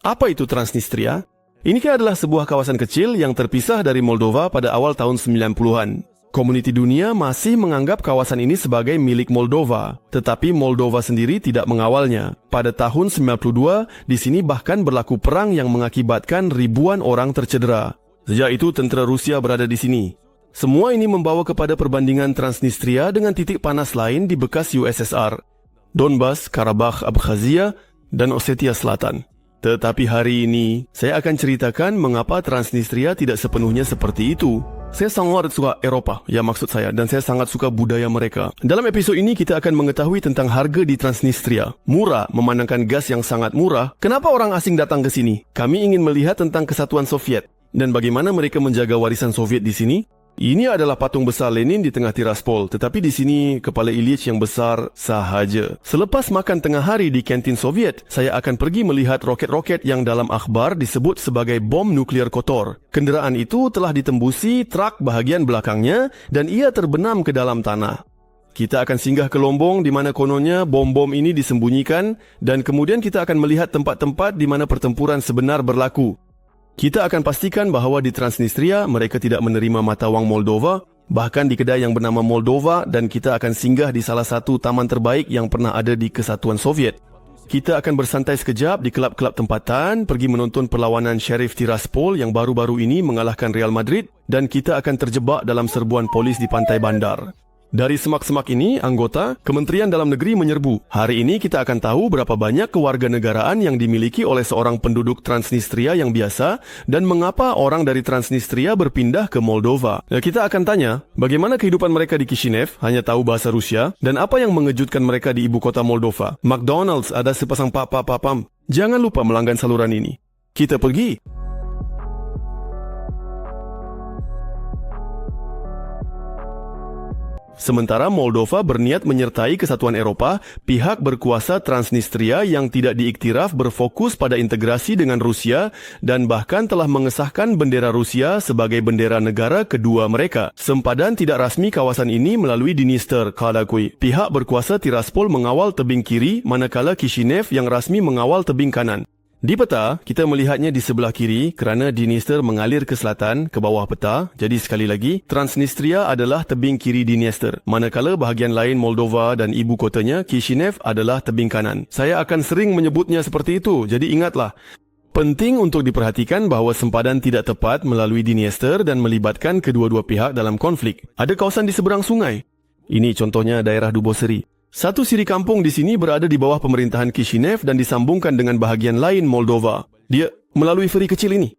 Apa itu Transnistria? Ini adalah sebuah kawasan kecil yang terpisah dari Moldova pada awal tahun 90-an. Komuniti dunia masih menganggap kawasan ini sebagai milik Moldova, tetapi Moldova sendiri tidak mengawalnya. Pada tahun 92, di sini bahkan berlaku perang yang mengakibatkan ribuan orang tercedera. Sejak itu, tentera Rusia berada di sini. Semua ini membawa kepada perbandingan Transnistria dengan titik panas lain di bekas USSR, Donbas, Karabakh, Abkhazia, dan Ossetia Selatan. Tetapi hari ini, saya akan ceritakan mengapa Transnistria tidak sepenuhnya seperti itu. Saya sangat suka Eropa, ya maksud saya, dan saya sangat suka budaya mereka. Dalam episod ini, kita akan mengetahui tentang harga di Transnistria. Murah, memandangkan gas yang sangat murah. Kenapa orang asing datang ke sini? Kami ingin melihat tentang kesatuan Soviet, dan bagaimana mereka menjaga warisan Soviet di sini. Ini adalah patung besar Lenin di tengah Tiraspol, tetapi di sini kepala Ilyich yang besar sahaja. Selepas makan tengah hari di kantin Soviet, saya akan pergi melihat roket-roket yang dalam akhbar disebut sebagai bom nuklear kotor. Kenderaan itu telah ditembusi truk bahagian belakangnya dan ia terbenam ke dalam tanah. Kita akan singgah ke Lombong di mana kononnya bom-bom ini disembunyikan dan kemudian kita akan melihat tempat-tempat di mana pertempuran sebenar berlaku. Kita akan pastikan bahawa di Transnistria mereka tidak menerima mata wang Moldova, bahkan di kedai yang bernama Moldova, dan kita akan singgah di salah satu taman terbaik yang pernah ada di Kesatuan Soviet. Kita akan bersantai sekejap di kelab-kelab tempatan, pergi menonton perlawanan Sheriff Tiraspol yang baru-baru ini mengalahkan Real Madrid, dan kita akan terjebak dalam serbuan polis di pantai bandar. Dari semak-semak ini, anggota Kementerian Dalam Negeri menyerbu. Hari ini kita akan tahu berapa banyak kewarganegaraan yang dimiliki oleh seorang penduduk Transnistria yang biasa dan mengapa orang dari Transnistria berpindah ke Moldova. Kita akan tanya, bagaimana kehidupan mereka di Kishinev, hanya tahu bahasa Rusia, dan apa yang mengejutkan mereka di ibu kota Moldova. McDonald's ada sepasang pam. Jangan lupa melanggan saluran ini. Kita pergi. Sementara Moldova berniat menyertai kesatuan Eropa, pihak berkuasa Transnistria yang tidak diiktiraf berfokus pada integrasi dengan Rusia dan bahkan telah mengesahkan bendera Rusia sebagai bendera negara kedua mereka. Sempadan tidak rasmi kawasan ini melalui Dniester Kadakui. Pihak berkuasa Tiraspol mengawal tebing kiri, manakala Kishinev yang rasmi mengawal tebing kanan. Di peta, kita melihatnya di sebelah kiri kerana Dniester mengalir ke selatan, ke bawah peta. Jadi sekali lagi, Transnistria adalah tebing kiri Dniester, manakala bahagian lain Moldova dan ibu kotanya, Kishinev, adalah tebing kanan. Saya akan sering menyebutnya seperti itu, jadi ingatlah. Penting untuk diperhatikan bahawa sempadan tidak tepat melalui Dniester dan melibatkan kedua-dua pihak dalam konflik. Ada kawasan di seberang sungai. Ini contohnya daerah Duboseri. Satu siri kampung di sini berada di bawah pemerintahan Kishinev dan disambungkan dengan bahagian lain Moldova. Dia melalui feri kecil ini.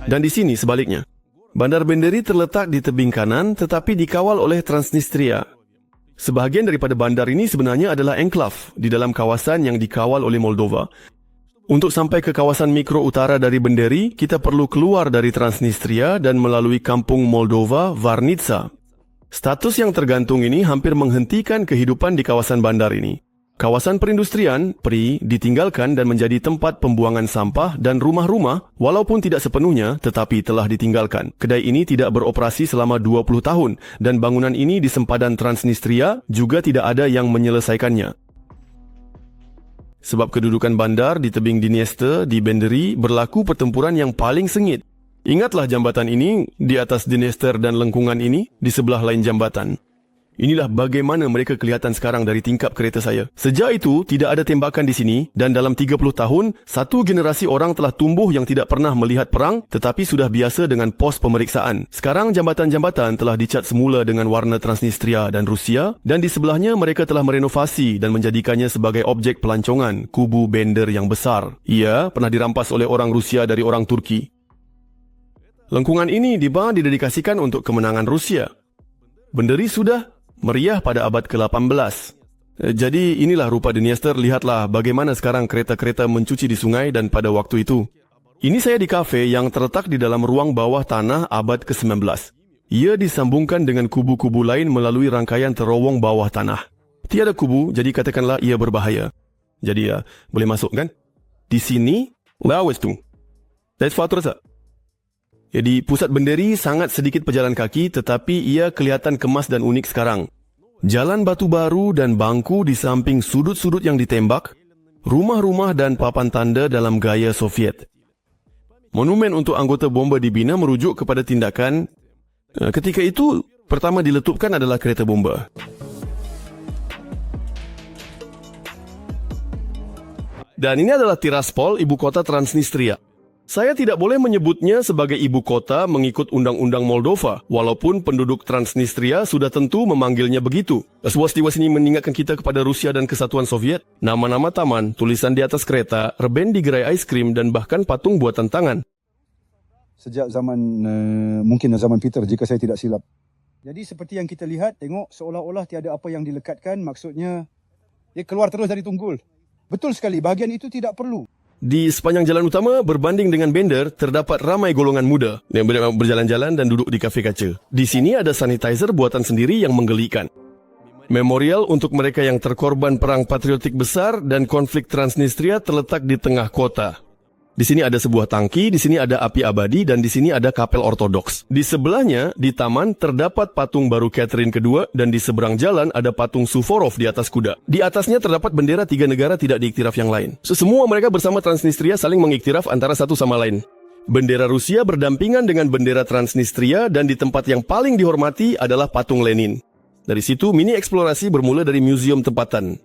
Dan di sini sebaliknya. Bandar Benderi terletak di tebing kanan tetapi dikawal oleh Transnistria. Sebahagian daripada bandar ini sebenarnya adalah enklav di dalam kawasan yang dikawal oleh Moldova. Untuk sampai ke kawasan mikro utara dari Benderi, kita perlu keluar dari Transnistria dan melalui kampung Moldova, Varnitsa. Status yang tergantung ini hampir menghentikan kehidupan di kawasan bandar ini. Kawasan perindustrian, PRI, ditinggalkan dan menjadi tempat pembuangan sampah dan rumah-rumah, walaupun tidak sepenuhnya, tetapi telah ditinggalkan. Kedai ini tidak beroperasi selama 20 tahun dan bangunan ini di sempadan Transnistria juga tidak ada yang menyelesaikannya. Sebab kedudukan bandar di tebing Dniester di Benderi berlaku pertempuran yang paling sengit. Ingatlah jambatan ini di atas Dniester dan lengkungan ini di sebelah lain jambatan. Inilah bagaimana mereka kelihatan sekarang dari tingkap kereta saya. Sejak itu, tidak ada tembakan di sini dan dalam 30 tahun, satu generasi orang telah tumbuh yang tidak pernah melihat perang tetapi sudah biasa dengan pos pemeriksaan. Sekarang jambatan-jambatan telah dicat semula dengan warna Transnistria dan Rusia dan di sebelahnya mereka telah merenovasi dan menjadikannya sebagai objek pelancongan kubu Bender yang besar. Ia pernah dirampas oleh orang Rusia dari orang Turki. Lengkungan ini didedikasikan untuk kemenangan Rusia. Benderi sudah meriah pada abad ke-18. Jadi inilah rupa Dniester, lihatlah bagaimana sekarang kereta-kereta mencuci di sungai dan pada waktu itu. Ini saya di kafe yang terletak di dalam ruang bawah tanah abad ke-19. Ia disambungkan dengan kubu-kubu lain melalui rangkaian terowong bawah tanah. Tiada kubu, jadi katakanlah ia berbahaya. Jadi boleh masuk kan? Di sini, lawes tu. That's fatur sah. Jadi pusat Benderi sangat sedikit pejalan kaki tetapi ia kelihatan kemas dan unik sekarang. Jalan batu baru dan bangku di samping sudut-sudut yang ditembak, rumah-rumah dan papan tanda dalam gaya Soviet. Monumen untuk anggota bomba dibina merujuk kepada tindakan ketika itu pertama diletupkan adalah kereta bomba. Dan ini adalah Tiraspol, ibu kota Transnistria. Saya tidak boleh menyebutnya sebagai ibu kota mengikut Undang-Undang Moldova, walaupun penduduk Transnistria sudah tentu memanggilnya begitu. Sebuah ini mengingatkan kita kepada Rusia dan Kesatuan Soviet. Nama-nama taman, tulisan di atas kereta, reben di gerai ais krim, dan bahkan patung buatan tangan. Sejak zaman, mungkin zaman Peter jika saya tidak silap. Jadi seperti yang kita lihat, tengok seolah-olah tiada apa yang dilekatkan, maksudnya dia keluar terus dari tunggul. Betul sekali, bahagian itu tidak perlu. Di sepanjang jalan utama, berbanding dengan Bender, terdapat ramai golongan muda yang berjalan-jalan dan duduk di kafe kaca. Di sini ada sanitizer buatan sendiri yang menggelikan. Memorial untuk mereka yang terkorban perang patriotik besar dan konflik Transnistria terletak di tengah kota. Di sini ada sebuah tangki, di sini ada api abadi, dan di sini ada kapel ortodoks. Di sebelahnya, di taman, terdapat patung baru Catherine II, dan di seberang jalan ada patung Suvorov di atas kuda. Di atasnya terdapat bendera 3 negara tidak diiktiraf yang lain. Semua mereka bersama Transnistria saling mengiktiraf antara satu sama lain. Bendera Rusia berdampingan dengan bendera Transnistria, dan di tempat yang paling dihormati adalah patung Lenin. Dari situ, mini eksplorasi bermula dari museum tempatan.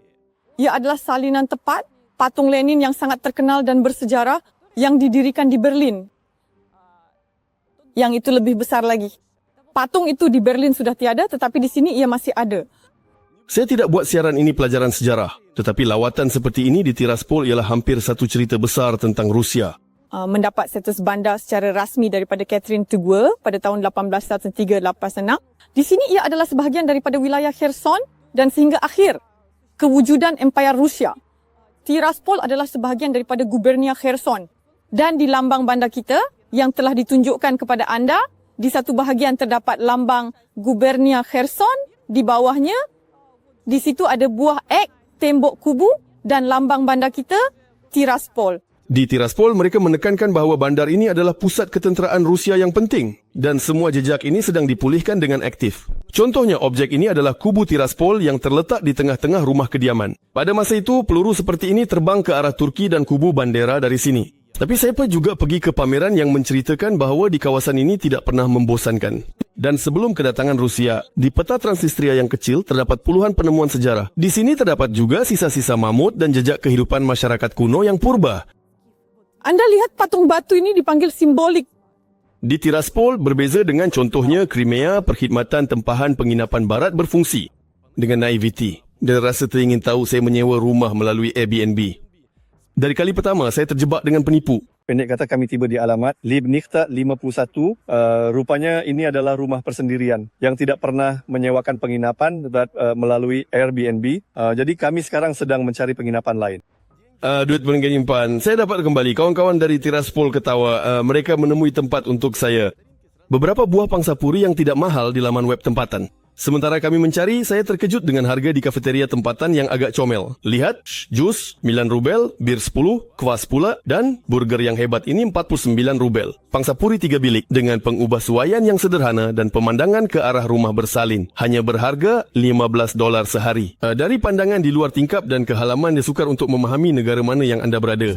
Ia adalah salinan tepat patung Lenin yang sangat terkenal dan bersejarah yang didirikan di Berlin. Yang itu lebih besar lagi. Patung itu di Berlin sudah tiada, tetapi di sini ia masih ada. Saya tidak buat siaran ini pelajaran sejarah, tetapi lawatan seperti ini di Tiraspol ialah hampir satu cerita besar tentang Rusia. Mendapat status bandar secara rasmi daripada Catherine II pada tahun 1813-86. Di sini ia adalah sebahagian daripada wilayah Kherson dan sehingga akhir kewujudan Empire Rusia. Tiraspol adalah sebahagian daripada gubernia Kherson. Dan di lambang bandar kita yang telah ditunjukkan kepada anda, di satu bahagian terdapat lambang gubernia Kherson, di bawahnya, di situ ada buah X, tembok kubu dan lambang bandar kita, Tiraspol. Di Tiraspol, mereka menekankan bahawa bandar ini adalah pusat ketenteraan Rusia yang penting dan semua jejak ini sedang dipulihkan dengan aktif. Contohnya, objek ini adalah kubu Tiraspol yang terletak di tengah-tengah rumah kediaman. Pada masa itu, peluru seperti ini terbang ke arah Turki dan kubu bandera dari sini. Tapi saya pun juga pergi ke pameran yang menceritakan bahawa di kawasan ini tidak pernah membosankan. Dan sebelum kedatangan Rusia, di peta Transnistria yang kecil terdapat puluhan penemuan sejarah. Di sini terdapat juga sisa-sisa mamut dan jejak kehidupan masyarakat kuno yang purba. Anda lihat patung batu ini dipanggil simbolik. Di Tiraspol, berbeza dengan contohnya Crimea, perkhidmatan tempahan penginapan barat berfungsi. Dengan naiviti dan rasa teringin tahu, saya menyewa rumah melalui Airbnb. Dari kali pertama, saya terjebak dengan penipu. Pendek kata, kami tiba di alamat Liebknecht 51. Rupanya ini adalah rumah persendirian yang tidak pernah menyewakan penginapan melalui Airbnb. Jadi kami sekarang sedang mencari penginapan lain. Duit belum nyimpan. Saya dapat kembali. Kawan-kawan dari Tiraspol ketawa. Mereka menemui tempat untuk saya. Beberapa buah pangsapuri yang tidak mahal di laman web tempatan. Sementara kami mencari, saya terkejut dengan harga di kafeteria tempatan yang agak comel. Lihat, jus 9 rubel, bir 10, kwas pula, dan burger yang hebat ini 49 rubel. Pangsapuri 3 bilik dengan pengubah suaian yang sederhana dan pemandangan ke arah rumah bersalin. Hanya berharga $15 sehari. Dari pandangan di luar tingkap dan ke halaman, dia sukar untuk memahami negara mana yang anda berada.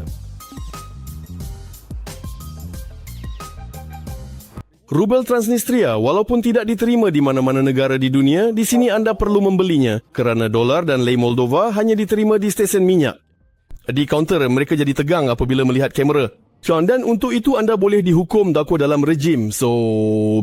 Rubel Transnistria, walaupun tidak diterima di mana-mana negara di dunia, di sini anda perlu membelinya kerana dolar dan lei Moldova hanya diterima di stesen minyak. Di kaunter, mereka jadi tegang apabila melihat kamera. Dan untuk itu anda boleh dihukum dakwa dalam rejim. So,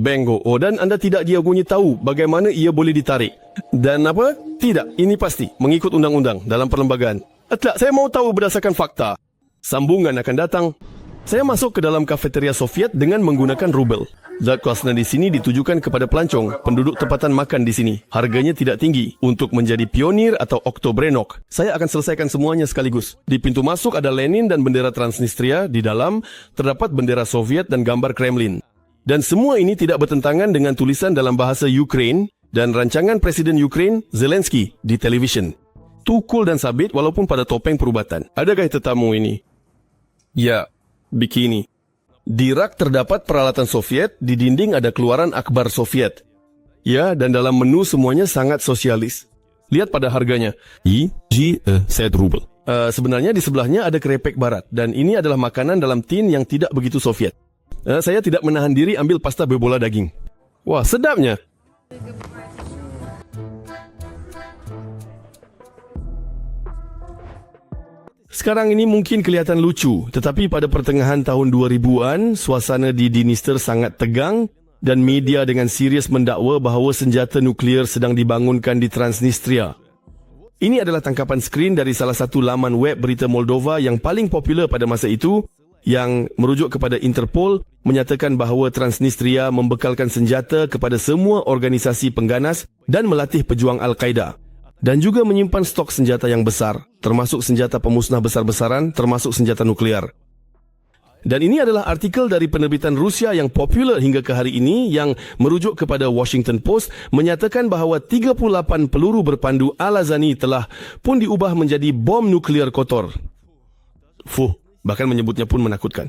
bengo. Dan anda tidak diagungnya tahu bagaimana ia boleh ditarik. Dan apa? Tidak, ini pasti mengikut undang-undang dalam perlembagaan. Tak, saya mau tahu berdasarkan fakta. Sambungan akan datang. Saya masuk ke dalam kafeteria Soviet dengan menggunakan rubel. Zat kosnya di sini ditujukan kepada pelancong, penduduk tempatan makan di sini. Harganya tidak tinggi. Untuk menjadi pionir atau oktobrenok, saya akan selesaikan semuanya sekaligus. Di pintu masuk ada Lenin dan bendera Transnistria. Di dalam terdapat bendera Soviet dan gambar Kremlin. Dan semua ini tidak bertentangan dengan tulisan dalam bahasa Ukraine dan rancangan Presiden Ukraine Zelensky di televisyen. Tukul dan sabit walaupun pada topeng perubatan. Adakah tetamu ini? Ya, bikini. Di rak terdapat peralatan Soviet, di dinding ada keluaran akbar Soviet. Ya, dan dalam menu semuanya sangat sosialis. Lihat pada harganya. 7 rubel. Sebenarnya di sebelahnya ada krepek barat. Dan ini adalah makanan dalam tin yang tidak begitu Soviet. Saya tidak menahan diri ambil pasta bebola daging. Wah, sedapnya. Sekarang ini mungkin kelihatan lucu, tetapi pada pertengahan tahun 2000-an, suasana di Dniester sangat tegang dan media dengan serius mendakwa bahawa senjata nuklear sedang dibangunkan di Transnistria. Ini adalah tangkapan skrin dari salah satu laman web berita Moldova yang paling popular pada masa itu, yang merujuk kepada Interpol, menyatakan bahawa Transnistria membekalkan senjata kepada semua organisasi pengganas dan melatih pejuang Al-Qaeda. Dan juga menyimpan stok senjata yang besar, termasuk senjata pemusnah besar-besaran, termasuk senjata nuklear. Dan ini adalah artikel dari penerbitan Rusia yang popular hingga ke hari ini yang merujuk kepada Washington Post menyatakan bahawa 38 peluru berpandu Al-Azani telah pun diubah menjadi bom nuklear kotor. Bahkan menyebutnya pun menakutkan.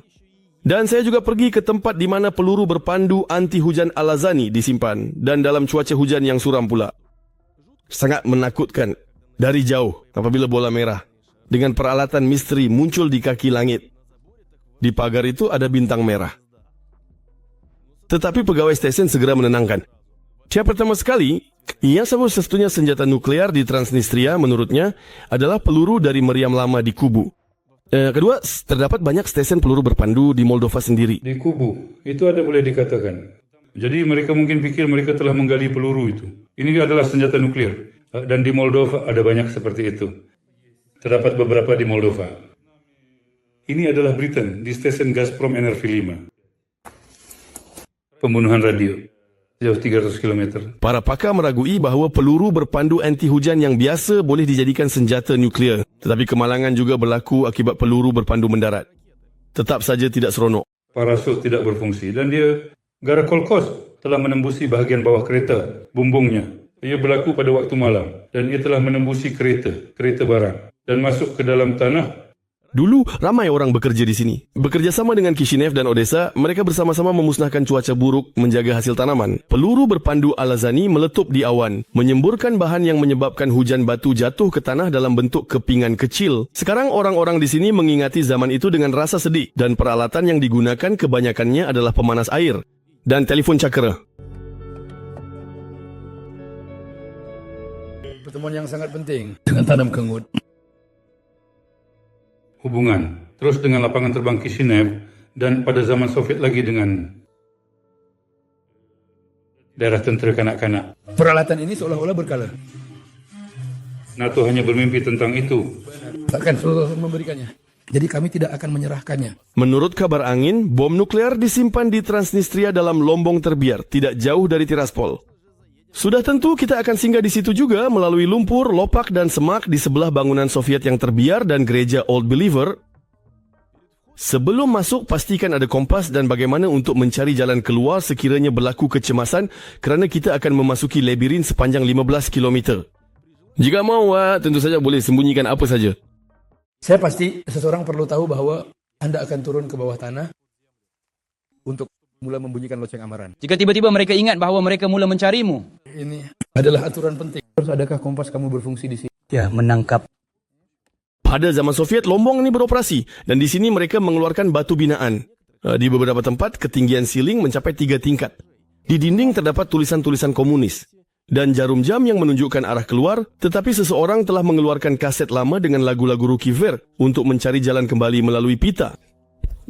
Dan saya juga pergi ke tempat di mana peluru berpandu anti hujan Al-Azani disimpan dan dalam cuaca hujan yang suram pula. Sangat menakutkan dari jauh apabila bola merah dengan peralatan misteri muncul di kaki langit. Di pagar itu ada bintang merah. Tetapi pegawai stesen segera menenangkan. Yang pertama sekali, yang satu-satunya senjata nuklear di Transnistria menurutnya adalah peluru dari meriam lama di Kubu. Kedua, terdapat banyak stesen peluru berpandu di Moldova sendiri. Di Kubu, itu ada boleh dikatakan. Jadi mereka mungkin pikir mereka telah menggali peluru itu. Ini adalah senjata nuklir. Dan di Moldova ada banyak seperti itu. Terdapat beberapa di Moldova. Ini adalah Britain di stesen Gazprom NRV 5. Pembunuhan radio. Jauh 300 km. Para pakar meragui bahawa peluru berpandu anti hujan yang biasa boleh dijadikan senjata nuklear. Tetapi kemalangan juga berlaku akibat peluru berpandu mendarat. Tetap saja tidak seronok. Parasut tidak berfungsi dan dia Garakolkos telah menembusi bahagian bawah kereta, bumbungnya. Ia berlaku pada waktu malam dan ia telah menembusi kereta barang dan masuk ke dalam tanah. Dulu, ramai orang bekerja di sini. Bekerja sama dengan Kishinev dan Odessa, mereka bersama-sama memusnahkan cuaca buruk, menjaga hasil tanaman. Peluru berpandu Al-Azani meletup di awan, menyemburkan bahan yang menyebabkan hujan batu jatuh ke tanah dalam bentuk kepingan kecil. Sekarang orang-orang di sini mengingati zaman itu dengan rasa sedih dan peralatan yang digunakan kebanyakannya adalah pemanas air dan telefon cakera. Pertemuan yang sangat penting dengan tanam kengut. Hubungan terus dengan lapangan terbang Kishinev dan pada zaman Soviet lagi dengan daerah tentera kanak-kanak. Peralatan ini seolah-olah berkala. NATO hanya bermimpi tentang itu. Bahkan seluruh memberikannya. Jadi kami tidak akan menyerahkannya. Menurut kabar angin, bom nuklear disimpan di Transnistria dalam lombong terbiar, tidak jauh dari Tiraspol. Sudah tentu kita akan singgah di situ juga melalui lumpur, lopak dan semak di sebelah bangunan Soviet yang terbiar dan gereja Old Believer. Sebelum masuk, pastikan ada kompas dan bagaimana untuk mencari jalan keluar sekiranya berlaku kecemasan kerana kita akan memasuki labirin sepanjang 15 km. Jika mahu, tentu saja boleh sembunyikan apa saja. Saya pasti seseorang perlu tahu bahwa Anda akan turun ke bawah tanah untuk mula membunyikan loceng amaran. Jika tiba-tiba mereka ingat bahawa mereka mula mencarimu. Ini adalah aturan penting. Terus adakah kompas kamu berfungsi di sini? Ya, menangkap. Pada zaman Soviet, lombong ini beroperasi dan di sini mereka mengeluarkan batu binaan. Di beberapa tempat, ketinggian siling mencapai 3 tingkat. Di dinding terdapat tulisan-tulisan komunis dan jarum jam yang menunjukkan arah keluar, tetapi seseorang telah mengeluarkan kaset lama dengan lagu-lagu Ruki Ver untuk mencari jalan kembali melalui pita.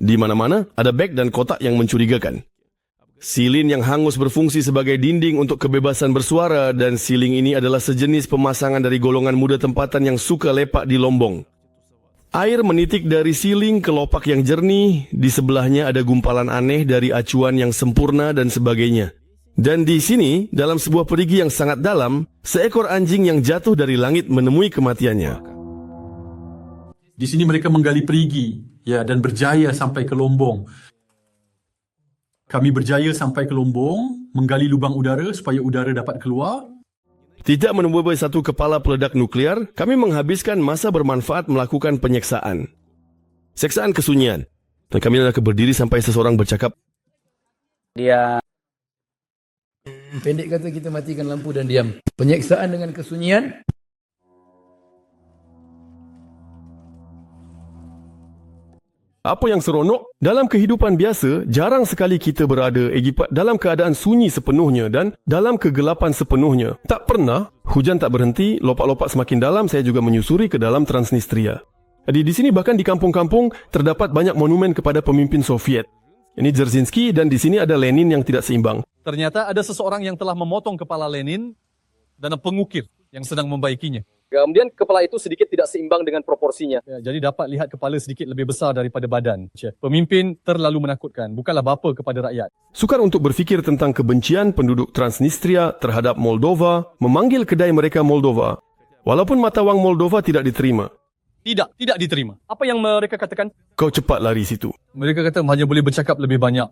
Di mana-mana ada beg dan kotak yang mencurigakan. Silin yang hangus berfungsi sebagai dinding untuk kebebasan bersuara dan siling ini adalah sejenis pemasangan dari golongan muda tempatan yang suka lepak di lombong. Air menitik dari siling ke lopak yang jernih, di sebelahnya ada gumpalan aneh dari acuan yang sempurna dan sebagainya. Dan di sini, dalam sebuah perigi yang sangat dalam, seekor anjing yang jatuh dari langit menemui kematiannya. Di sini mereka menggali perigi, ya, dan berjaya sampai ke Lombong. Kami berjaya sampai ke Lombong, menggali lubang udara supaya udara dapat keluar. Tidak menemukan satu kepala peledak nuklear, kami menghabiskan masa bermanfaat melakukan penyeksaan. Seksaan kesunyian. Dan kami hendak berdiri sampai seseorang bercakap. Dia Pendek kata kita matikan lampu dan diam. Penyeksaan dengan kesunyian. Apa yang seronok, dalam kehidupan biasa, jarang sekali kita berada dalam keadaan sunyi sepenuhnya dan dalam kegelapan sepenuhnya. Tak pernah, hujan tak berhenti, lopak-lopak semakin dalam, saya juga menyusuri ke dalam Transnistria. Di sini bahkan di kampung-kampung, terdapat banyak monumen kepada pemimpin Soviet. Ini Dzerzhinsky dan di sini ada Lenin yang tidak seimbang. Ternyata ada seseorang yang telah memotong kepala Lenin dan pengukir yang sedang membaikinya. Kemudian kepala itu sedikit tidak seimbang dengan proporsinya. Ya, jadi dapat lihat kepala sedikit lebih besar daripada badan. Pemimpin terlalu menakutkan, bukanlah bapa kepada rakyat. Sukar untuk berfikir tentang kebencian penduduk Transnistria terhadap Moldova, memanggil kedai mereka Moldova, walaupun mata wang Moldova tidak diterima. Tidak diterima. Apa yang mereka katakan? Kau cepat lari situ. Mereka kata hanya boleh bercakap lebih banyak.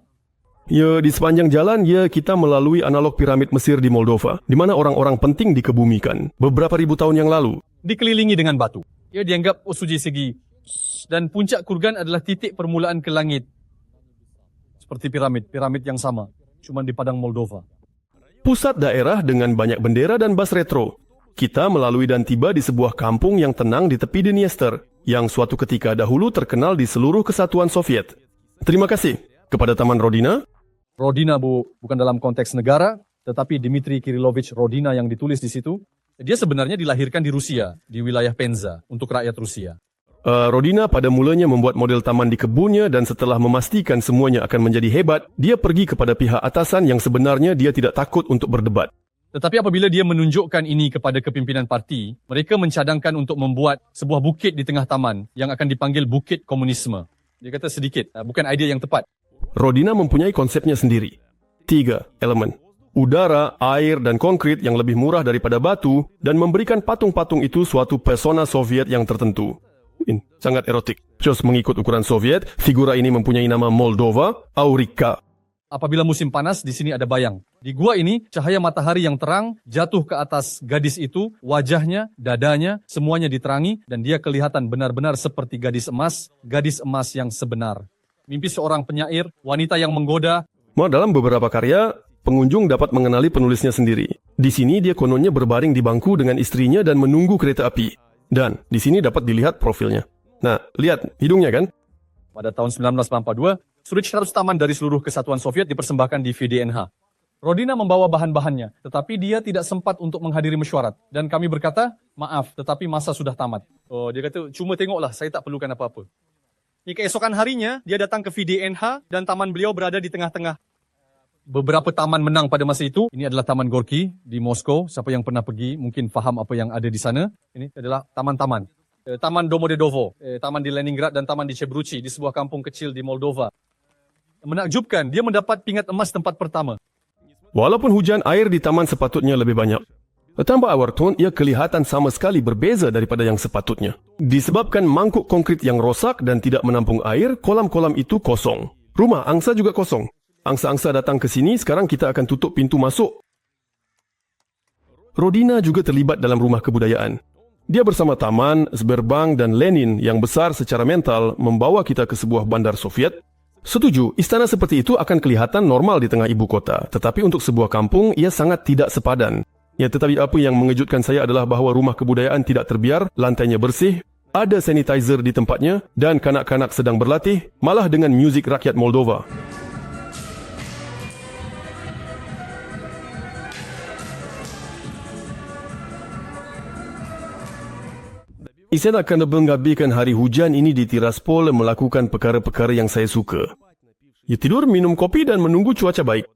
Ya, di sepanjang jalan, kita melalui analog piramid Mesir di Moldova, di mana orang-orang penting dikebumikan beberapa ribu tahun yang lalu. Dikelilingi dengan batu. Ia dianggap suci segi. Dan puncak kurgan adalah titik permulaan ke langit. Seperti piramid yang sama. Cuma di padang Moldova. Pusat daerah dengan banyak bendera dan bas retro. Kita melalui dan tiba di sebuah kampung yang tenang di tepi Dniester, yang suatu ketika dahulu terkenal di seluruh kesatuan Soviet. Terima kasih kepada Taman Rodina. Rodina bukan dalam konteks negara, tetapi Dmitry Kirillovich Rodina yang ditulis di situ. Dia sebenarnya dilahirkan di Rusia, di wilayah Penza, untuk rakyat Rusia. Rodina pada mulanya membuat model taman di kebunnya dan setelah memastikan semuanya akan menjadi hebat, dia pergi kepada pihak atasan yang sebenarnya dia tidak takut untuk berdebat. Tetapi apabila dia menunjukkan ini kepada kepimpinan parti, mereka mencadangkan untuk membuat sebuah bukit di tengah taman yang akan dipanggil Bukit Komunisme. Dia kata sedikit, bukan idea yang tepat. Rodina mempunyai konsepnya sendiri. 3 elemen. Udara, air, dan konkrit yang lebih murah daripada batu dan memberikan patung-patung itu suatu persona Soviet yang tertentu. Sangat erotik. Terus mengikut ukuran Soviet, figura ini mempunyai nama Moldova, Aurika. Apabila musim panas, di sini ada bayang. Di gua ini, cahaya matahari yang terang jatuh ke atas gadis itu, wajahnya, dadanya, semuanya diterangi, dan dia kelihatan benar-benar seperti gadis emas yang sebenar. Mimpi seorang penyair, wanita yang menggoda. Dalam beberapa karya, pengunjung dapat mengenali penulisnya sendiri. Di sini dia kononnya berbaring di bangku dengan istrinya dan menunggu kereta api. Dan di sini dapat dilihat profilnya. Nah, lihat hidungnya kan? Pada tahun 1982, sudut 100 taman dari seluruh kesatuan Soviet dipersembahkan di VDNH. Rodina membawa bahan-bahannya, tetapi dia tidak sempat untuk menghadiri mesyuarat. Dan kami berkata, maaf, tetapi masa sudah tamat. Dia kata, cuma tengoklah, saya tak perlukan apa-apa. Keesokan harinya, dia datang ke VDNH dan taman beliau berada di tengah-tengah. Beberapa taman menang pada masa itu. Ini adalah Taman Gorky di Moskow. Siapa yang pernah pergi mungkin faham apa yang ada di sana. Ini adalah taman-taman. Taman Domodedovo, taman di Leningrad dan taman di Chebruchi di sebuah kampung kecil di Moldova. Menakjubkan, dia mendapat pingat emas tempat pertama. Walaupun hujan, air di taman sepatutnya lebih banyak. Tanpa Awarton, ia kelihatan sama sekali berbeza daripada yang sepatutnya. Disebabkan mangkuk konkrit yang rosak dan tidak menampung air, kolam-kolam itu kosong. Rumah angsa juga kosong. Angsa-angsa datang ke sini, sekarang kita akan tutup pintu masuk. Rodina juga terlibat dalam rumah kebudayaan. Dia bersama Taman, Sberbank dan Lenin yang besar secara mental membawa kita ke sebuah bandar Soviet. Setuju, istana seperti itu akan kelihatan normal di tengah ibu kota. Tetapi untuk sebuah kampung, ia sangat tidak sepadan. Ya, tetapi apa yang mengejutkan saya adalah bahawa rumah kebudayaan tidak terbiar, lantainya bersih, ada sanitizer di tempatnya, dan kanak-kanak sedang berlatih, malah dengan muzik rakyat Moldova. Saya akan menghabiskan hari hujan ini di Tiraspol melakukan perkara-perkara yang saya suka. Ya, tidur, minum kopi dan menunggu cuaca baik.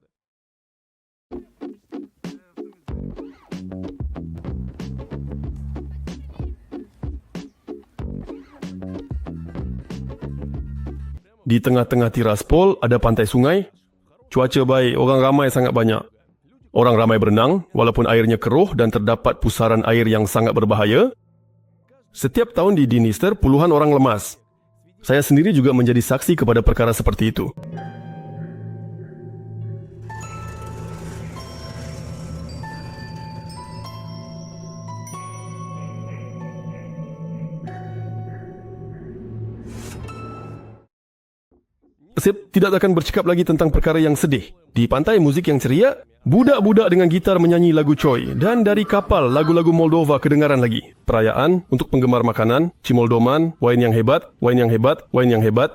Di tengah-tengah Tiraspol ada pantai sungai. Cuaca baik, orang ramai sangat banyak. Orang ramai berenang, walaupun airnya keruh dan terdapat pusaran air yang sangat berbahaya. Setiap tahun di Dniester, puluhan orang lemas. Saya sendiri juga menjadi saksi kepada perkara seperti itu. Saya tidak akan bercakap lagi tentang perkara yang sedih. Di pantai muzik yang ceria, budak-budak dengan gitar menyanyi lagu Choi, dan dari kapal lagu-lagu Moldova kedengaran lagi. Perayaan untuk penggemar makanan, Cimoldoman, wain yang hebat, wain yang hebat, wain yang hebat.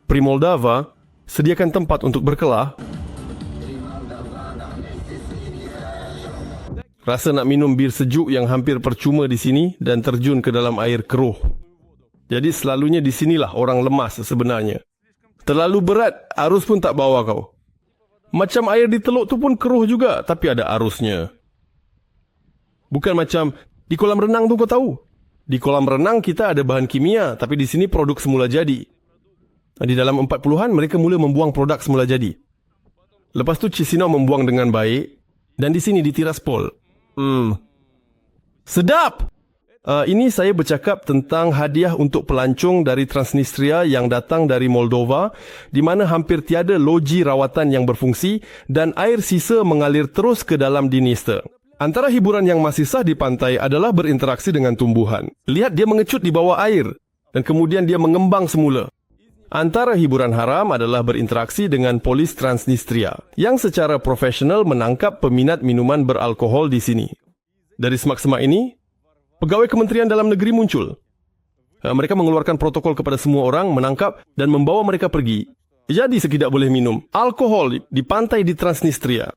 Primoldava sediakan tempat untuk berkelah. Rasa nak minum bir sejuk yang hampir percuma di sini dan terjun ke dalam air keruh. Jadi selalunya di sinilah orang lemas sebenarnya. Terlalu berat, arus pun tak bawa kau. Macam air di teluk tu pun keruh juga, tapi ada arusnya. Bukan macam di kolam renang tu kau tahu. Di kolam renang kita ada bahan kimia, tapi di sini produk semula jadi. Di dalam 40-an mereka mula membuang produk semula jadi. Lepas tu Chisinau membuang dengan baik, dan di sini di Tiraspol. Sedap! Ini saya bercakap tentang hadiah untuk pelancong dari Transnistria yang datang dari Moldova, di mana hampir tiada loji rawatan yang berfungsi dan air sisa mengalir terus ke dalam Dniester. Antara hiburan yang masih sah di pantai adalah berinteraksi dengan tumbuhan. Lihat dia mengecut di bawah air dan kemudian dia mengembang semula. Antara hiburan haram adalah berinteraksi dengan polis Transnistria yang secara profesional menangkap peminat minuman beralkohol di sini. Dari semak-semak ini, pegawai Kementerian Dalam Negeri muncul. Mereka mengeluarkan protokol kepada semua orang, menangkap dan membawa mereka pergi. Jadi sekidak boleh minum alkohol di pantai di Transnistria.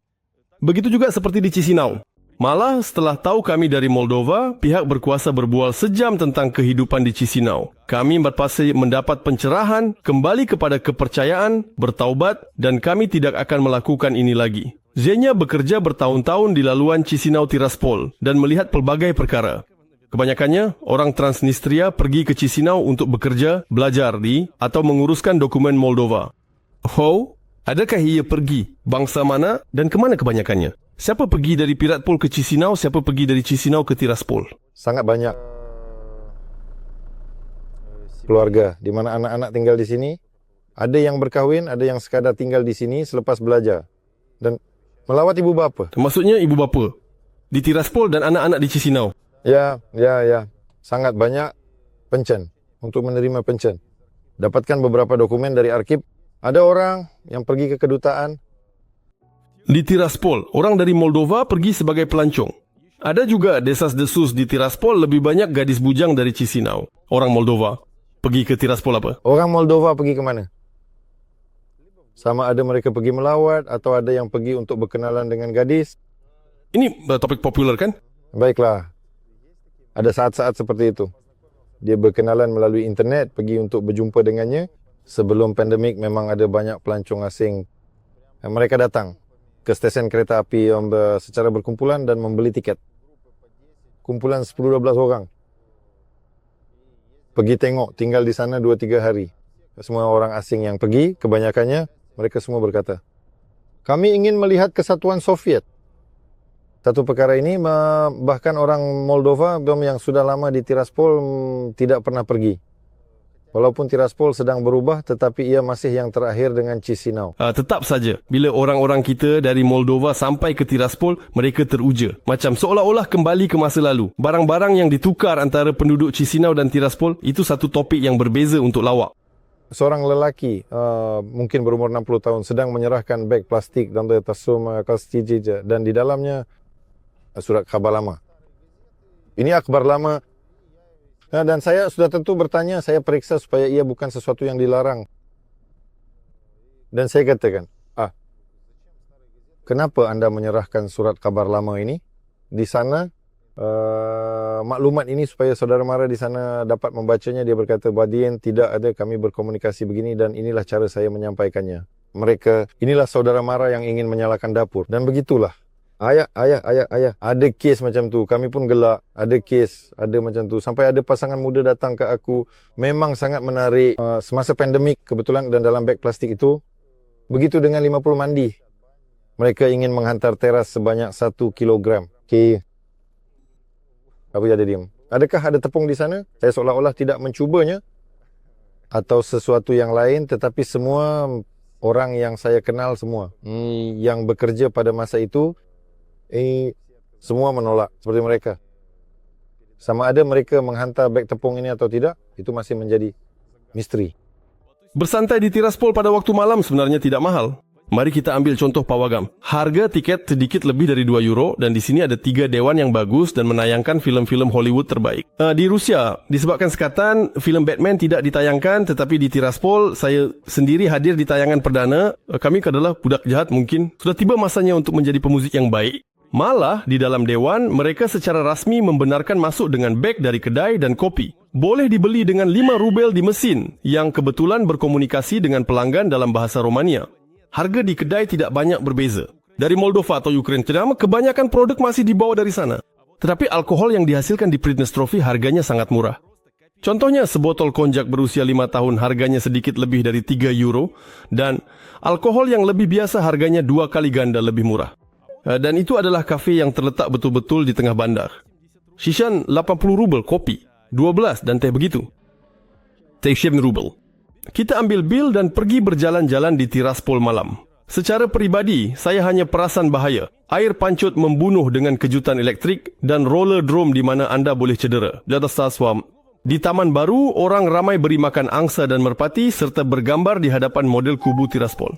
Begitu juga seperti di Chisinau. Malah setelah tahu kami dari Moldova, pihak berkuasa berbual sejam tentang kehidupan di Chisinau. Kami berpasti mendapat pencerahan, kembali kepada kepercayaan, bertaubat dan kami tidak akan melakukan ini lagi. Zenya bekerja bertahun-tahun di laluan Chisinau Tiraspol dan melihat pelbagai perkara. Kebanyakannya, orang Transnistria pergi ke Chisinau untuk bekerja, belajar di atau menguruskan dokumen Moldova. Oh, adakah ia pergi? Bangsa mana dan ke mana kebanyakannya? Siapa pergi dari Piratpol ke Chisinau, siapa pergi dari Chisinau ke Tiraspol? Sangat banyak keluarga di mana anak-anak tinggal di sini. Ada yang berkahwin, ada yang sekadar tinggal di sini selepas belajar. Dan melawat ibu bapa. Maksudnya ibu bapa di Tiraspol dan anak-anak di Chisinau. Ya. Sangat banyak pencen untuk menerima pencen. Dapatkan beberapa dokumen dari arkib. Ada orang yang pergi ke kedutaan. Di Tiraspol, orang dari Moldova pergi sebagai pelancong. Ada juga desas-desus di Tiraspol lebih banyak gadis bujang dari Chisinau. Orang Moldova pergi ke Tiraspol apa? Orang Moldova pergi ke mana? Sama ada mereka pergi melawat atau ada yang pergi untuk berkenalan dengan gadis. Ini topik popular kan? Baiklah. Ada saat-saat seperti itu. Dia berkenalan melalui internet, pergi untuk berjumpa dengannya. Sebelum pandemik memang ada banyak pelancong asing. Mereka datang ke stesen kereta api secara berkumpulan dan membeli tiket. Kumpulan 10-12 orang. Pergi tengok, tinggal di sana 2-3 hari. Semua orang asing yang pergi, kebanyakannya mereka semua berkata, kami ingin melihat kesatuan Soviet. Satu perkara ini, bahkan orang Moldova yang sudah lama di Tiraspol tidak pernah pergi. Walaupun Tiraspol sedang berubah, tetapi ia masih yang terakhir dengan Chisinau. Tetap saja, bila orang-orang kita dari Moldova sampai ke Tiraspol, mereka teruja. Macam seolah-olah kembali ke masa lalu. Barang-barang yang ditukar antara penduduk Chisinau dan Tiraspol, itu satu topik yang berbeza untuk lawak. Seorang lelaki, mungkin berumur 60 tahun, sedang menyerahkan beg plastik dan dan di dalamnya surat khabar lama. Ini akhbar lama. Dan saya sudah tentu bertanya, saya periksa supaya ia bukan sesuatu yang dilarang. Dan saya katakan, kenapa anda menyerahkan surat kabar lama ini? Di sana, maklumat ini supaya saudara mara di sana dapat membacanya. Dia berkata, Badien, tidak ada, kami berkomunikasi begini dan inilah cara saya menyampaikannya. Mereka, inilah saudara mara yang ingin menyalakan dapur. Dan begitulah. Ayah. Ada kes macam tu. Kami pun gelak. Ada kes. Ada macam tu. Sampai ada pasangan muda datang ke aku. Memang sangat menarik. Semasa pandemik, kebetulan dan dalam beg plastik itu. Begitu dengan 50 mandi. Mereka ingin menghantar teras sebanyak 1 kilogram. Okay. Apa jadi diam? Adakah ada tepung di sana? Saya seolah-olah tidak mencubanya. Atau sesuatu yang lain. Tetapi semua orang yang saya kenal semua. Yang bekerja pada masa itu. Semua menolak seperti mereka. Sama ada mereka menghantar beg tepung ini atau tidak, itu masih menjadi misteri. Bersantai di Tiraspol pada waktu malam sebenarnya tidak mahal. Mari kita ambil contoh pawagam. Harga tiket sedikit lebih dari 2 euro dan di sini ada 3 dewan yang bagus dan menayangkan filem-filem Hollywood terbaik. Di Rusia, disebabkan sekatan, filem Batman tidak ditayangkan, tetapi di Tiraspol, saya sendiri hadir di tayangan perdana. Kami adalah budak jahat mungkin. Sudah tiba masanya untuk menjadi pemuzik yang baik. Malah, di dalam dewan, mereka secara rasmi membenarkan masuk dengan beg dari kedai dan kopi. Boleh dibeli dengan 5 rubel di mesin yang kebetulan berkomunikasi dengan pelanggan dalam bahasa Romania. Harga di kedai tidak banyak berbeza. Dari Moldova atau Ukraina, kebanyakan produk masih dibawa dari sana. Tetapi alkohol yang dihasilkan di Pridnestrovie harganya sangat murah. Contohnya sebotol konjak berusia 5 tahun harganya sedikit lebih dari 3 euro dan alkohol yang lebih biasa harganya 2 kali ganda lebih murah. Dan itu adalah kafe yang terletak betul-betul di tengah bandar. Shishan 80 rubel kopi, 12 dan teh begitu. Teh 7 rubel. Kita ambil bil dan pergi berjalan-jalan di Tiraspol malam. Secara peribadi, saya hanya perasan bahaya. Air pancut membunuh dengan kejutan elektrik dan roller drome di mana anda boleh cedera. Di Taman Baru, orang ramai beri makan angsa dan merpati serta bergambar di hadapan model kubu Tiraspol.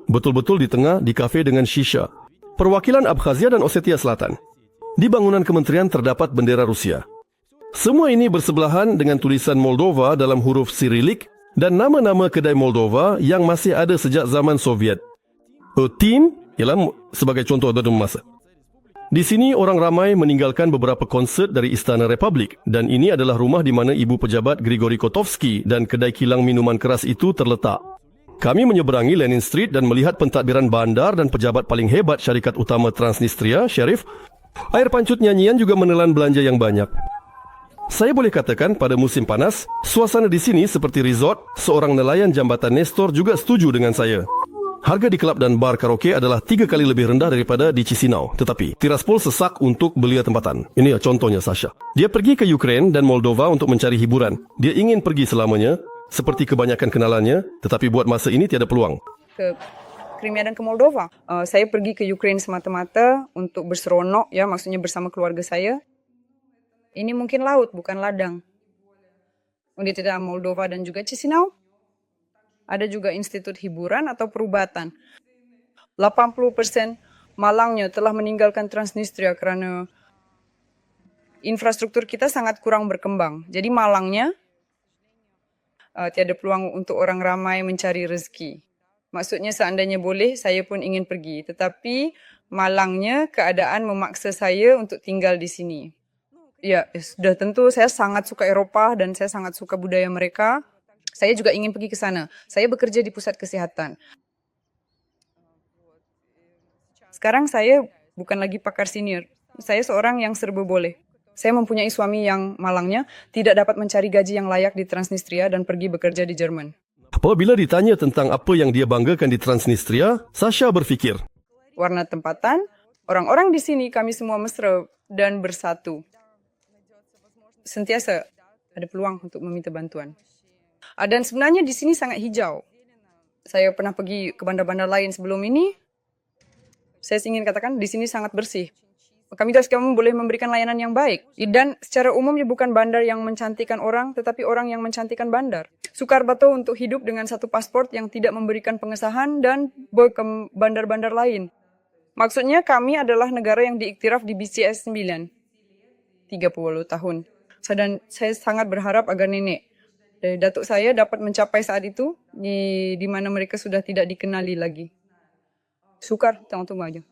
Betul-betul di tengah, di kafe dengan shisha. Perwakilan Abkhazia dan Osetia Selatan. Di bangunan kementerian terdapat bendera Rusia. Semua ini bersebelahan dengan tulisan Moldova dalam huruf Cyrillic dan nama-nama kedai Moldova yang masih ada sejak zaman Soviet. Team ialah sebagai contoh dalam masa. Di sini orang ramai meninggalkan beberapa konsert dari Istana Republik dan ini adalah rumah di mana ibu pejabat Grigory Kotovsky dan kedai kilang minuman keras itu terletak. Kami menyeberangi Lenin Street dan melihat pentadbiran bandar dan pejabat paling hebat syarikat utama Transnistria, Sheriff. Air pancut nyanyian juga menelan belanja yang banyak. Saya boleh katakan pada musim panas, suasana di sini seperti resort. Seorang nelayan jambatan Nestor juga setuju dengan saya. Harga di kelab dan bar karaoke adalah 3 kali lebih rendah daripada di Chisinau. Tetapi, Tiraspol sesak untuk belia tempatan. Ini contohnya Sasha. Dia pergi ke Ukraina dan Moldova untuk mencari hiburan. Dia ingin pergi selamanya, seperti kebanyakan kenalannya, tetapi buat masa ini tiada peluang. Ke Crimea dan ke Moldova. Saya pergi ke Ukraina semata-mata untuk berseronok, ya, maksudnya bersama keluarga saya. Ini mungkin laut, bukan ladang. Di tidak Moldova dan juga Chisinau. Ada juga institut hiburan atau perubatan. 80% malangnya telah meninggalkan Transnistria karena infrastruktur kita sangat kurang berkembang. Jadi malangnya tiada peluang untuk orang ramai mencari rezeki. Maksudnya seandainya boleh, saya pun ingin pergi. Tetapi malangnya keadaan memaksa saya untuk tinggal di sini. Ya, sudah tentu saya sangat suka Eropah dan saya sangat suka budaya mereka. Saya juga ingin pergi ke sana. Saya bekerja di pusat kesihatan. Sekarang saya bukan lagi pakar senior. Saya seorang yang serba boleh. Saya mempunyai suami yang malangnya tidak dapat mencari gaji yang layak di Transnistria dan pergi bekerja di Jerman. Apabila ditanya tentang apa yang dia banggakan di Transnistria, Sasha berfikir. Warna tempatan, orang-orang di sini kami semua mesra dan bersatu. Sentiasa ada peluang untuk meminta bantuan. Dan sebenarnya di sini sangat hijau. Saya pernah pergi ke bandar-bandar lain sebelum ini. Saya ingin katakan di sini sangat bersih. Kami boleh memberikan layanan yang baik. Dan secara umumnya bukan bandar yang mencantikkan orang, tetapi orang yang mencantikkan bandar. Sukar betul untuk hidup dengan satu pasport yang tidak memberikan pengesahan dan ke bandar-bandar lain. Maksudnya kami adalah negara yang diiktiraf di BCS 9. 30 tahun. Dan saya sangat berharap agar nenek datuk saya dapat mencapai saat itu di mana mereka sudah tidak dikenali lagi. Sukar, tunggu aja.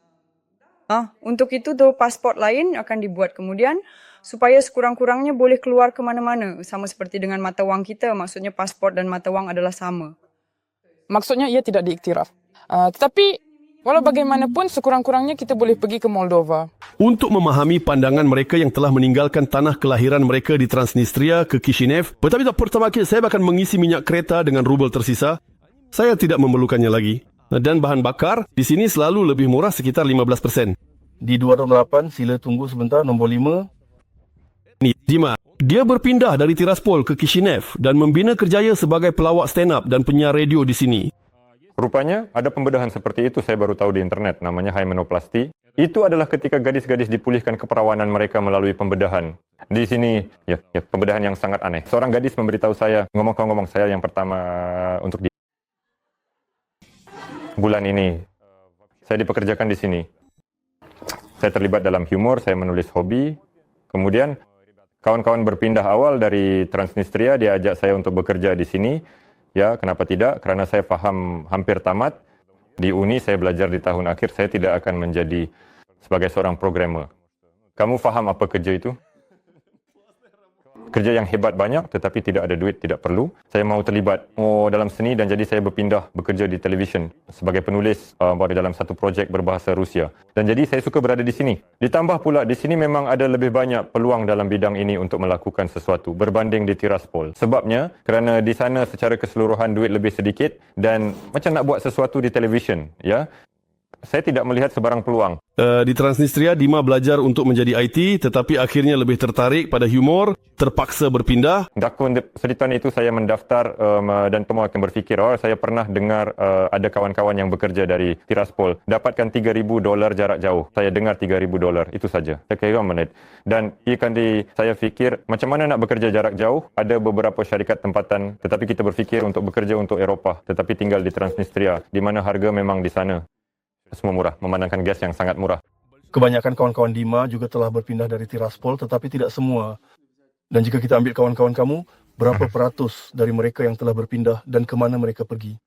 Untuk itu pasport lain akan dibuat kemudian supaya sekurang-kurangnya boleh keluar ke mana-mana. Sama seperti dengan mata wang kita, maksudnya pasport dan mata wang adalah sama. Maksudnya ia tidak diiktiraf. Tetapi walau bagaimanapun sekurang-kurangnya kita boleh pergi ke Moldova. Untuk memahami pandangan mereka yang telah meninggalkan tanah kelahiran mereka di Transnistria ke Kishinev, tetapi pertama kali saya akan mengisi minyak kereta dengan rubel tersisa. Saya tidak memerlukannya lagi. Dan bahan bakar di sini selalu lebih murah sekitar 15%. Di 208 sila tunggu sebentar, nombor 5. Dima, dia berpindah dari Tiraspol ke Kishinev dan membina kerjaya sebagai pelawak stand-up dan penyiar radio di sini. Rupanya ada pembedahan seperti itu, saya baru tahu di internet, namanya hymenoplasti. Itu adalah ketika gadis-gadis dipulihkan keperawanan mereka melalui pembedahan. Di sini, ya, pembedahan yang sangat aneh. Seorang gadis memberitahu saya, ngomong saya yang pertama untuk di bulan ini, saya dipekerjakan di sini. Saya terlibat dalam humor, saya menulis hobi. Kemudian kawan-kawan berpindah awal dari Transnistria, dia ajak saya untuk bekerja di sini. Ya, kenapa tidak? Karena saya paham hampir tamat. Di Uni saya belajar di tahun akhir, saya tidak akan menjadi sebagai seorang programmer. Kamu faham apa kerja itu? Kerja yang hebat banyak, tetapi tidak ada duit, tidak perlu. Saya mau terlibat dalam seni dan jadi saya berpindah bekerja di televisyen sebagai penulis dalam satu projek berbahasa Rusia. Dan jadi saya suka berada di sini. Ditambah pula, di sini memang ada lebih banyak peluang dalam bidang ini untuk melakukan sesuatu berbanding di Tiraspol. Sebabnya, kerana di sana secara keseluruhan duit lebih sedikit dan macam nak buat sesuatu di televisyen, ya. Saya tidak melihat sebarang peluang. Di Transnistria, Dima belajar untuk menjadi IT tetapi akhirnya lebih tertarik pada humor, terpaksa berpindah. Dakun tahun itu saya mendaftar dan semua akan berfikir, saya pernah dengar ada kawan-kawan yang bekerja dari Tiraspol dapatkan $3,000 jarak jauh. Saya dengar $3,000, itu saja. Saya kira menit. Dan saya fikir macam mana nak bekerja jarak jauh? Ada beberapa syarikat tempatan, tetapi kita berfikir untuk bekerja untuk Eropah, tetapi tinggal di Transnistria, di mana harga memang di sana semua murah, memandangkan gas yang sangat murah. Kebanyakan kawan-kawan Dima juga telah berpindah dari Tiraspol, tetapi tidak semua. Dan jika kita ambil kawan-kawan kamu, berapa peratus dari mereka yang telah berpindah dan ke mana mereka pergi?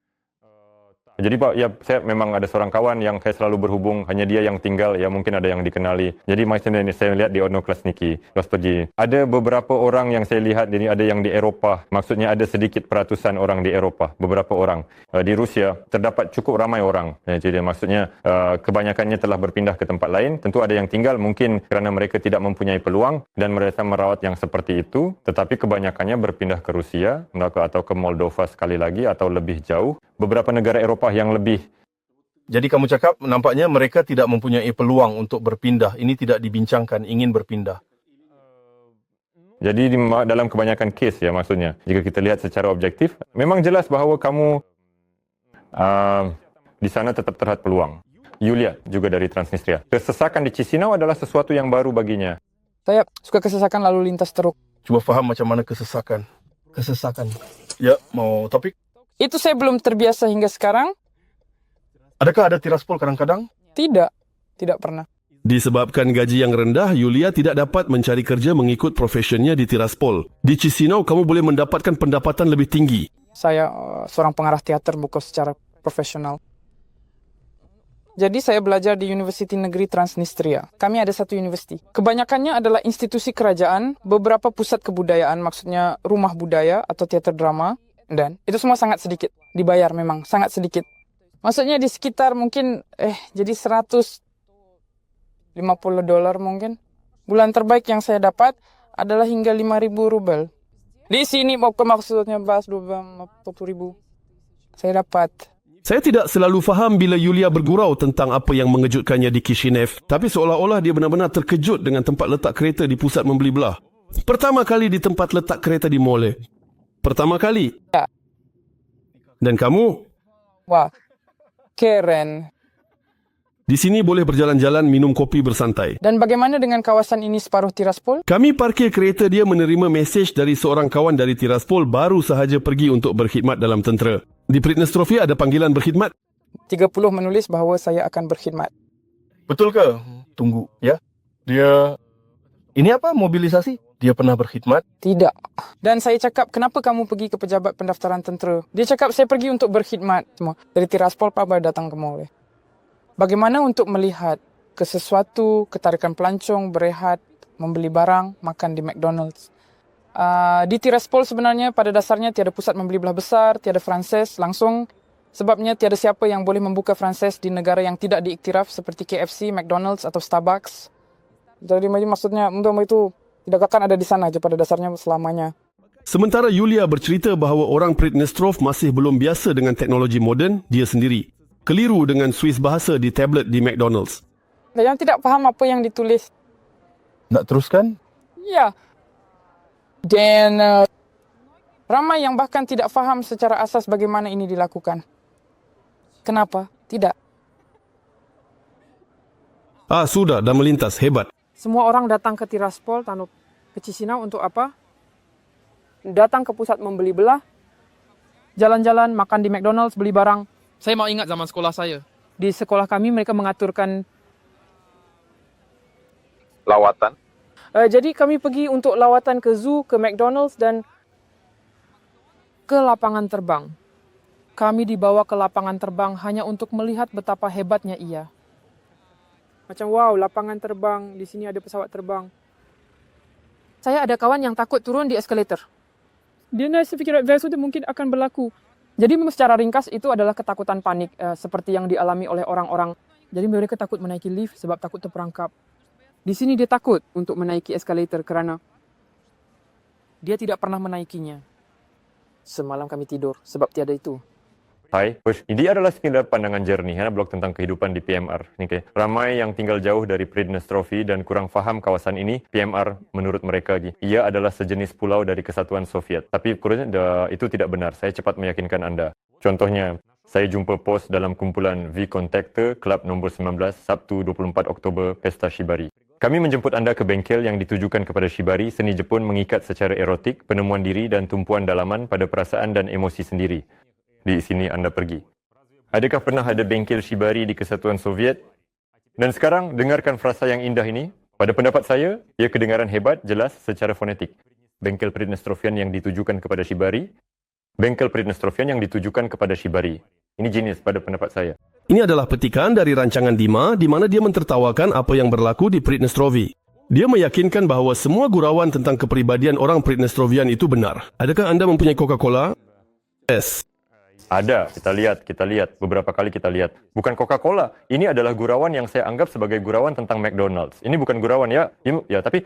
Jadi Pak, ya saya memang ada seorang kawan yang saya selalu berhubung, hanya dia yang tinggal, ya mungkin ada yang dikenali. Jadi macam ini saya lihat di Odnoklasniki, Gospodji. Ada beberapa orang yang saya lihat, jadi ada yang di Eropah, maksudnya ada sedikit peratusan orang di Eropah, beberapa orang. Di Rusia terdapat cukup ramai orang. Jadi maksudnya kebanyakannya telah berpindah ke tempat lain. Tentu ada yang tinggal mungkin kerana mereka tidak mempunyai peluang dan mereka merawat yang seperti itu. Tetapi kebanyakannya berpindah ke Rusia atau ke Moldova sekali lagi atau lebih jauh. Beberapa negara Eropah yang lebih. Jadi kamu cakap nampaknya mereka tidak mempunyai peluang untuk berpindah. Ini tidak dibincangkan, ingin berpindah. Jadi dalam kebanyakan kes ya maksudnya, jika kita lihat secara objektif, memang jelas bahawa kamu di sana tetap terlihat peluang. Yulia juga dari Transnistria. Kesesakan di Chisinau adalah sesuatu yang baru baginya. Saya suka kesesakan lalu lintas teruk. Cuba faham macam mana kesesakan. Kesesakan. Ya, mau topik? Itu saya belum terbiasa hingga sekarang. Adakah ada Tiraspol kadang-kadang? Tidak, tidak pernah. Disebabkan gaji yang rendah, Yulia tidak dapat mencari kerja mengikut profesionnya di Tiraspol. Di Chisinau, kamu boleh mendapatkan pendapatan lebih tinggi. Saya seorang pengarah teater bukan secara profesional. Jadi saya belajar di Universiti Negeri Transnistria. Kami ada satu universiti. Kebanyakannya adalah institusi kerajaan, beberapa pusat kebudayaan, maksudnya rumah budaya atau teater drama. Dan itu semua sangat sedikit. Dibayar memang, sangat sedikit. Maksudnya di sekitar mungkin, jadi $150 mungkin. Bulan terbaik yang saya dapat adalah hingga 5.000 rubel. Di sini maksudnya bahas 20.000. Saya dapat. Saya tidak selalu faham bila Yulia bergurau tentang apa yang mengejutkannya di Kishinev. Tapi seolah-olah dia benar-benar terkejut dengan tempat letak kereta di pusat membeli belah. Pertama kali di tempat letak kereta di Mole. Pertama kali? Ya. Dan kamu? Wah, keren. Di sini boleh berjalan-jalan minum kopi bersantai. Dan bagaimana dengan kawasan ini separuh Tiraspol? Kami parkir kereta dia menerima mesej dari seorang kawan dari Tiraspol baru sahaja pergi untuk berkhidmat dalam tentera. Di Pridnestrofi ada panggilan berkhidmat? 30 menulis bahawa saya akan berkhidmat. Betul ke? Tunggu, ya. Dia... Ini apa? Mobilisasi? Dia pernah berkhidmat? Tidak. Dan saya cakap, kenapa kamu pergi ke pejabat pendaftaran tentera? Dia cakap, saya pergi untuk berkhidmat. Semua. Dari Tiraspol, Papa datang ke Mole. Bagaimana untuk melihat ke sesuatu, ketarikan pelancong, berehat, membeli barang, makan di McDonald's. Di Tiraspol sebenarnya pada dasarnya tiada pusat membeli belah besar, tiada franses langsung. Sebabnya tiada siapa yang boleh membuka franses di negara yang tidak diiktiraf seperti KFC, McDonald's atau Starbucks. Jadi maksudnya untuk itu tidak akan ada di sana aja pada dasarnya selamanya. Sementara Yulia bercerita bahawa orang Pridnestrov masih belum biasa dengan teknologi moden dia sendiri. Keliru dengan Swiss bahasa di tablet di McDonald's. Yang tidak faham apa yang ditulis. Nak teruskan? Ya. Dan ramai yang bahkan tidak faham secara asas bagaimana ini dilakukan. Kenapa? Tidak. Sudah, dan melintas, hebat. Semua orang datang ke Tiraspol, ke Chisinau untuk apa? Datang ke pusat membeli belah, jalan-jalan, makan di McDonald's, beli barang. Saya mau ingat zaman sekolah saya. Di sekolah kami mereka mengaturkan lawatan. Jadi kami pergi untuk lawatan ke zoo, ke McDonald's dan ke lapangan terbang. Kami dibawa ke lapangan terbang hanya untuk melihat betapa hebatnya ia. Macam wow, lapangan terbang, di sini ada pesawat terbang. Saya ada kawan yang takut turun di eskalator. Dia fikir versi itu mungkin akan berlaku. Jadi secara ringkas itu adalah ketakutan panik seperti yang dialami oleh orang-orang. Jadi mereka takut menaiki lift sebab takut terperangkap. Di sini dia takut untuk menaiki eskalator kerana dia tidak pernah menaikinya. Semalam kami tidur sebab tiada itu. Hai, ini adalah sekedar pandangan jernih blog tentang kehidupan di PMR. Okay. Ramai yang tinggal jauh dari Pridnestrovie dan kurang faham kawasan ini. PMR menurut mereka ia adalah sejenis pulau dari Kesatuan Soviet. Tapi itu tidak benar. Saya cepat meyakinkan anda. Contohnya, saya jumpa pos dalam kumpulan V-Contactor Club nombor 19 Sabtu 24 Oktober Pesta Shibari. Kami menjemput anda ke bengkel yang ditujukan kepada Shibari, seni Jepun mengikat secara erotik, penemuan diri dan tumpuan dalaman pada perasaan dan emosi sendiri. Di sini anda pergi. Adakah pernah ada bengkel Shibari di Kesatuan Soviet? Dan sekarang, dengarkan frasa yang indah ini. Pada pendapat saya, ia kedengaran hebat, jelas secara fonetik. Bengkel Pridnestrovian yang ditujukan kepada Shibari. Bengkel Pridnestrovian yang ditujukan kepada Shibari. Ini genius pada pendapat saya. Ini adalah petikan dari rancangan Dima di mana dia mentertawakan apa yang berlaku di Pridnestrovie. Dia meyakinkan bahawa semua gurauan tentang kepribadian orang Pridnestrovian itu benar. Adakah anda mempunyai Coca-Cola? Yes. Ada, kita lihat. Beberapa kali kita lihat. Bukan Coca-Cola. Ini adalah gurauan yang saya anggap sebagai gurauan tentang McDonald's. Ini bukan gurauan ya, tapi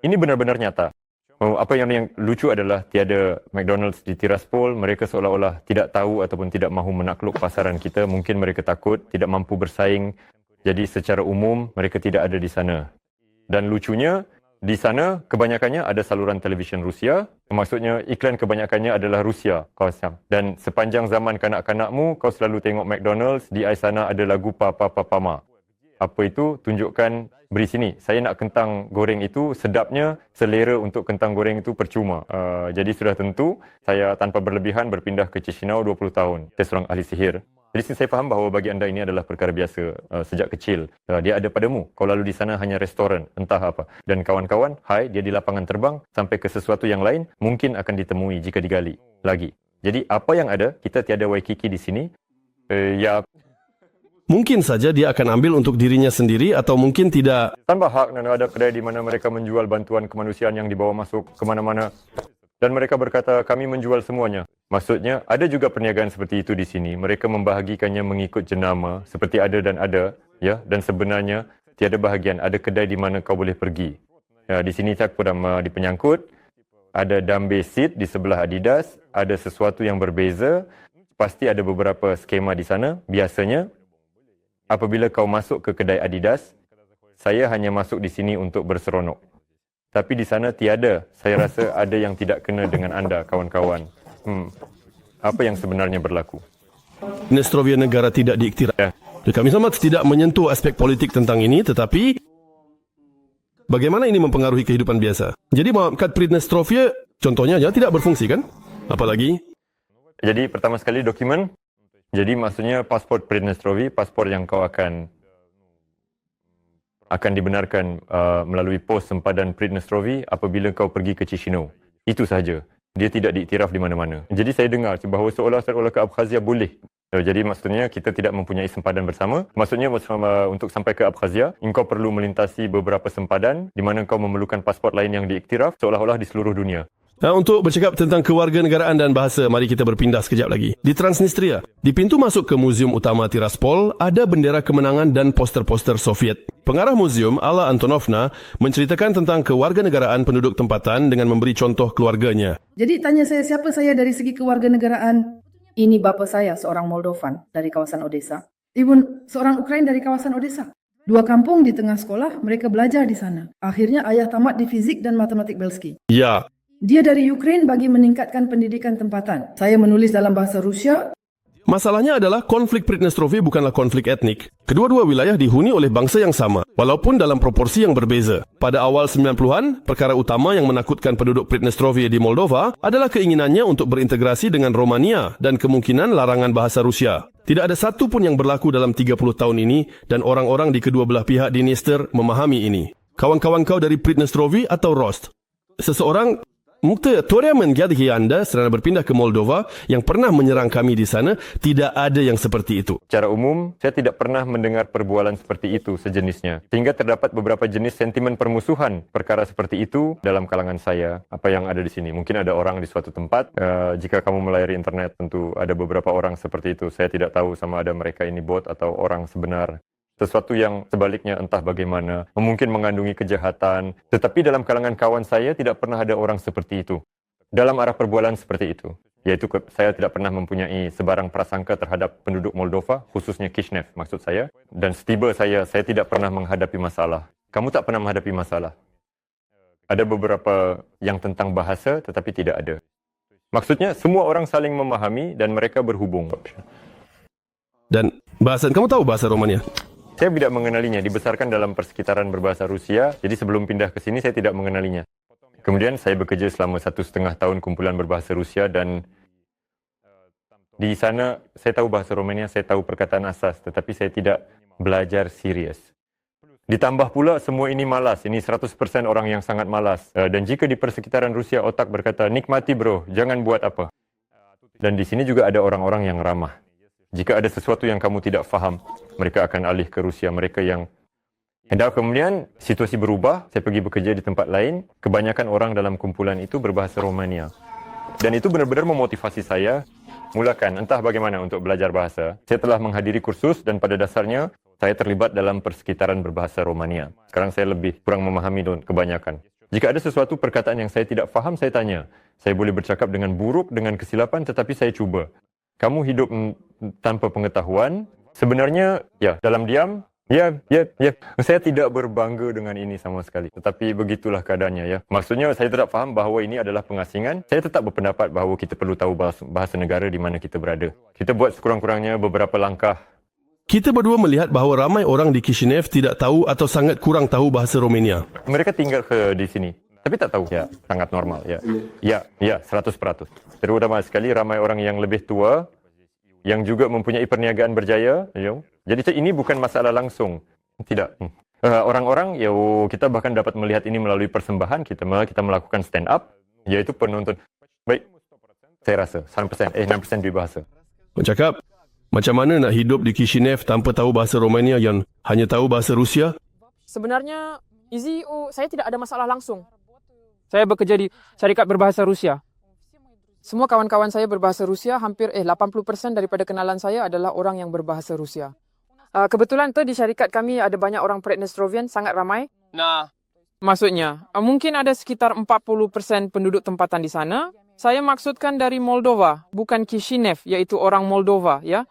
ini benar-benar nyata. Apa yang lucu adalah tiada McDonald's di Tiraspol. Mereka seolah-olah tidak tahu ataupun tidak mahu menakluk pasaran kita. Mungkin mereka takut, tidak mampu bersaing. Jadi secara umum, mereka tidak ada di sana. Dan lucunya, di sana kebanyakannya ada saluran televisyen Rusia. Maksudnya iklan kebanyakannya adalah Rusia. Dan sepanjang zaman kanak-kanakmu, kau selalu tengok McDonald's. Di sana ada lagu Papa Pama. Apa itu? Tunjukkan, beri sini. Saya nak kentang goreng itu, sedapnya selera untuk kentang goreng itu percuma. Jadi sudah tentu, saya tanpa berlebihan berpindah ke Chisinau 20 tahun. Saya seorang ahli sihir. Jadi saya faham bahawa bagi anda ini adalah perkara biasa sejak kecil. Dia ada padamu. Kau lalu di sana hanya restoran, entah apa. Dan kawan-kawan, dia di lapangan terbang sampai ke sesuatu yang lain, mungkin akan ditemui jika digali lagi. Jadi apa yang ada, kita tiada Waikiki di sini. Mungkin saja dia akan ambil untuk dirinya sendiri atau mungkin tidak. Tanpa hak, ada kedai di mana mereka menjual bantuan kemanusiaan yang dibawa masuk ke mana-mana. Dan mereka berkata, kami menjual semuanya. Maksudnya, ada juga perniagaan seperti itu di sini. Mereka membahagikannya mengikut jenama, seperti ada dan ada. Ya, dan sebenarnya, tiada bahagian. Ada kedai di mana kau boleh pergi. Ya, di sini cak pun di penyangkut. Ada Dambe Seat di sebelah Adidas. Ada sesuatu yang berbeza. Pasti ada beberapa skema di sana. Biasanya, apabila kau masuk ke kedai Adidas, saya hanya masuk di sini untuk berseronok. Tapi di sana tiada. Saya rasa ada yang tidak kena dengan anda, kawan-kawan. Apa yang sebenarnya berlaku? Pridnestrovia negara tidak diiktiraf. Kami sama tidak menyentuh aspek politik tentang ini, tetapi bagaimana ini mempengaruhi kehidupan biasa? Jadi kad Pridnestrovia, contohnya tidak berfungsi kan? Apalagi? Jadi pertama sekali dokumen. Jadi maksudnya paspor Pridnestrovie, paspor yang kau akan dibenarkan melalui pos sempadan Pridnestrovie apabila kau pergi ke Chisinau. Itu sahaja. Dia tidak diiktiraf di mana-mana. Jadi saya dengar bahawa seolah-olah ke Abkhazia boleh. Jadi maksudnya kita tidak mempunyai sempadan bersama. Maksudnya untuk sampai ke Abkhazia, engkau perlu melintasi beberapa sempadan di mana kau memerlukan pasport lain yang diiktiraf seolah-olah di seluruh dunia. Untuk bercakap tentang kewarganegaraan dan bahasa, mari kita berpindah sekejap lagi. Di Transnistria, di pintu masuk ke Muzium Utama Tiraspol, ada bendera kemenangan dan poster-poster Soviet. Pengarah muzium, Alla Antonovna, menceritakan tentang kewarganegaraan penduduk tempatan dengan memberi contoh keluarganya. Jadi tanya saya siapa saya dari segi kewarganegaraan. Ini bapa saya, seorang Moldovan dari kawasan Odessa. Ibu seorang Ukraina dari kawasan Odessa. Dua kampung di tengah sekolah, mereka belajar di sana. Akhirnya ayah tamat di fizik dan matematik Belsky. Ya. Dia dari Ukraina bagi meningkatkan pendidikan tempatan. Saya menulis dalam bahasa Rusia. Masalahnya adalah konflik Pridnestrovie bukanlah konflik etnik. Kedua-dua wilayah dihuni oleh bangsa yang sama, walaupun dalam proporsi yang berbeza. Pada awal 90-an, perkara utama yang menakutkan penduduk Pridnestrovie di Moldova adalah keinginannya untuk berintegrasi dengan Romania dan kemungkinan larangan bahasa Rusia. Tidak ada satu pun yang berlaku dalam 30 tahun ini dan orang-orang di kedua belah pihak di Dniester memahami ini. Kawan-kawan kau dari Pridnestrovie atau Rost? Seseorang Toreamen Gyadhi Anda serana berpindah ke Moldova yang pernah menyerang kami di sana, tidak ada yang seperti itu. Secara umum, saya tidak pernah mendengar perbualan seperti itu sejenisnya. Sehingga terdapat beberapa jenis sentimen permusuhan perkara seperti itu dalam kalangan saya. Apa yang ada di sini? Mungkin ada orang di suatu tempat. Jika kamu melayari internet, tentu ada beberapa orang seperti itu. Saya tidak tahu sama ada mereka ini bot atau orang sebenar. Sesuatu yang sebaliknya entah bagaimana, mungkin mengandungi kejahatan. Tetapi dalam kalangan kawan saya tidak pernah ada orang seperti itu. Dalam arah perbualan seperti itu. Yaitu saya tidak pernah mempunyai sebarang prasangka terhadap penduduk Moldova, khususnya Kishinev maksud saya. Dan setiba saya tidak pernah menghadapi masalah. Kamu tak pernah menghadapi masalah. Ada beberapa yang tentang bahasa tetapi tidak ada. Maksudnya semua orang saling memahami dan mereka berhubung. Dan bahasa, kamu tahu bahasa Romania? Saya tidak mengenalinya, dibesarkan dalam persekitaran berbahasa Rusia, jadi sebelum pindah ke sini saya tidak mengenalinya. Kemudian saya bekerja selama 1,5 tahun kumpulan berbahasa Rusia dan di sana saya tahu bahasa Romania, saya tahu perkataan asas, tetapi saya tidak belajar serius. Ditambah pula semua ini malas, ini 100% orang yang sangat malas. Dan jika di persekitaran Rusia otak berkata, nikmati bro, jangan buat apa. Dan di sini juga ada orang-orang yang ramah. Jika ada sesuatu yang kamu tidak faham, mereka akan alih ke Rusia. Mereka yang... Dan kemudian situasi berubah, saya pergi bekerja di tempat lain. Kebanyakan orang dalam kumpulan itu berbahasa Romania. Dan itu benar-benar memotivasi saya. Mulakan, entah bagaimana untuk belajar bahasa. Saya telah menghadiri kursus dan pada dasarnya, saya terlibat dalam persekitaran berbahasa Romania. Sekarang saya lebih kurang memahami kebanyakan. Jika ada sesuatu perkataan yang saya tidak faham, saya tanya. Saya boleh bercakap dengan buruk, dengan kesilapan, tetapi saya cuba. Kamu hidup tanpa pengetahuan, sebenarnya ya dalam diam, ya. Saya tidak berbangga dengan ini sama sekali. Tetapi begitulah keadaannya ya. Maksudnya saya tidak faham bahawa ini adalah pengasingan. Saya tetap berpendapat bahawa kita perlu tahu bahasa negara di mana kita berada. Kita buat sekurang-kurangnya beberapa langkah. Kita berdua melihat bahawa ramai orang di Kishinev tidak tahu atau sangat kurang tahu bahasa Romania. Mereka tinggal di sini. Tapi tak tahu, ya, sangat normal, ya. Ya, 100%. Terutama sekali ramai orang yang lebih tua, yang juga mempunyai perniagaan berjaya. Jadi ini bukan masalah langsung. Tidak. Orang-orang, kita bahkan dapat melihat ini melalui persembahan, kita melakukan stand up, yaitu penonton. Baik, saya rasa, 6% di bahasa. Mencakap, macam mana nak hidup di Kishinev tanpa tahu bahasa Romania yang hanya tahu bahasa Rusia? Sebenarnya, saya tidak ada masalah langsung. Saya bekerja di syarikat berbahasa Rusia. Semua kawan-kawan saya berbahasa Rusia, hampir 80% daripada kenalan saya adalah orang yang berbahasa Rusia. Kebetulan di syarikat kami ada banyak orang Pridnestrovian, sangat ramai. Maksudnya, mungkin ada sekitar 40% penduduk tempatan di sana. Saya maksudkan dari Moldova, bukan Kishinev, yaitu orang Moldova, ya.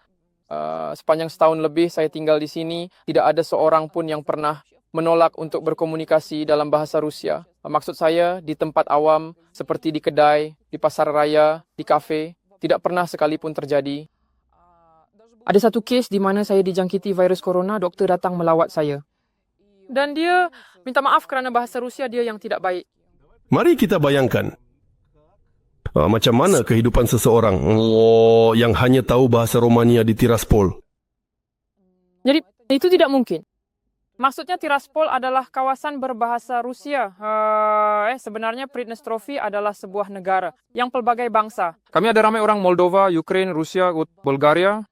Sepanjang setahun lebih saya tinggal di sini, tidak ada seorang pun yang pernah menolak untuk berkomunikasi dalam bahasa Rusia. Maksud saya, di tempat awam, seperti di kedai, di pasar raya, di kafe, tidak pernah sekalipun terjadi. Ada satu kes di mana saya dijangkiti virus corona, doktor datang melawat saya. Dan dia minta maaf kerana bahasa Rusia dia yang tidak baik. Mari kita bayangkan. Macam mana kehidupan seseorang yang hanya tahu bahasa Romania di Tiraspol? Jadi, itu tidak mungkin. Maksudnya Tiraspol adalah kawasan berbahasa Rusia. Sebenarnya Pridnestrovie adalah sebuah negara yang pelbagai bangsa. Kami ada ramai orang Moldova, Ukraina, Rusia, Bulgaria.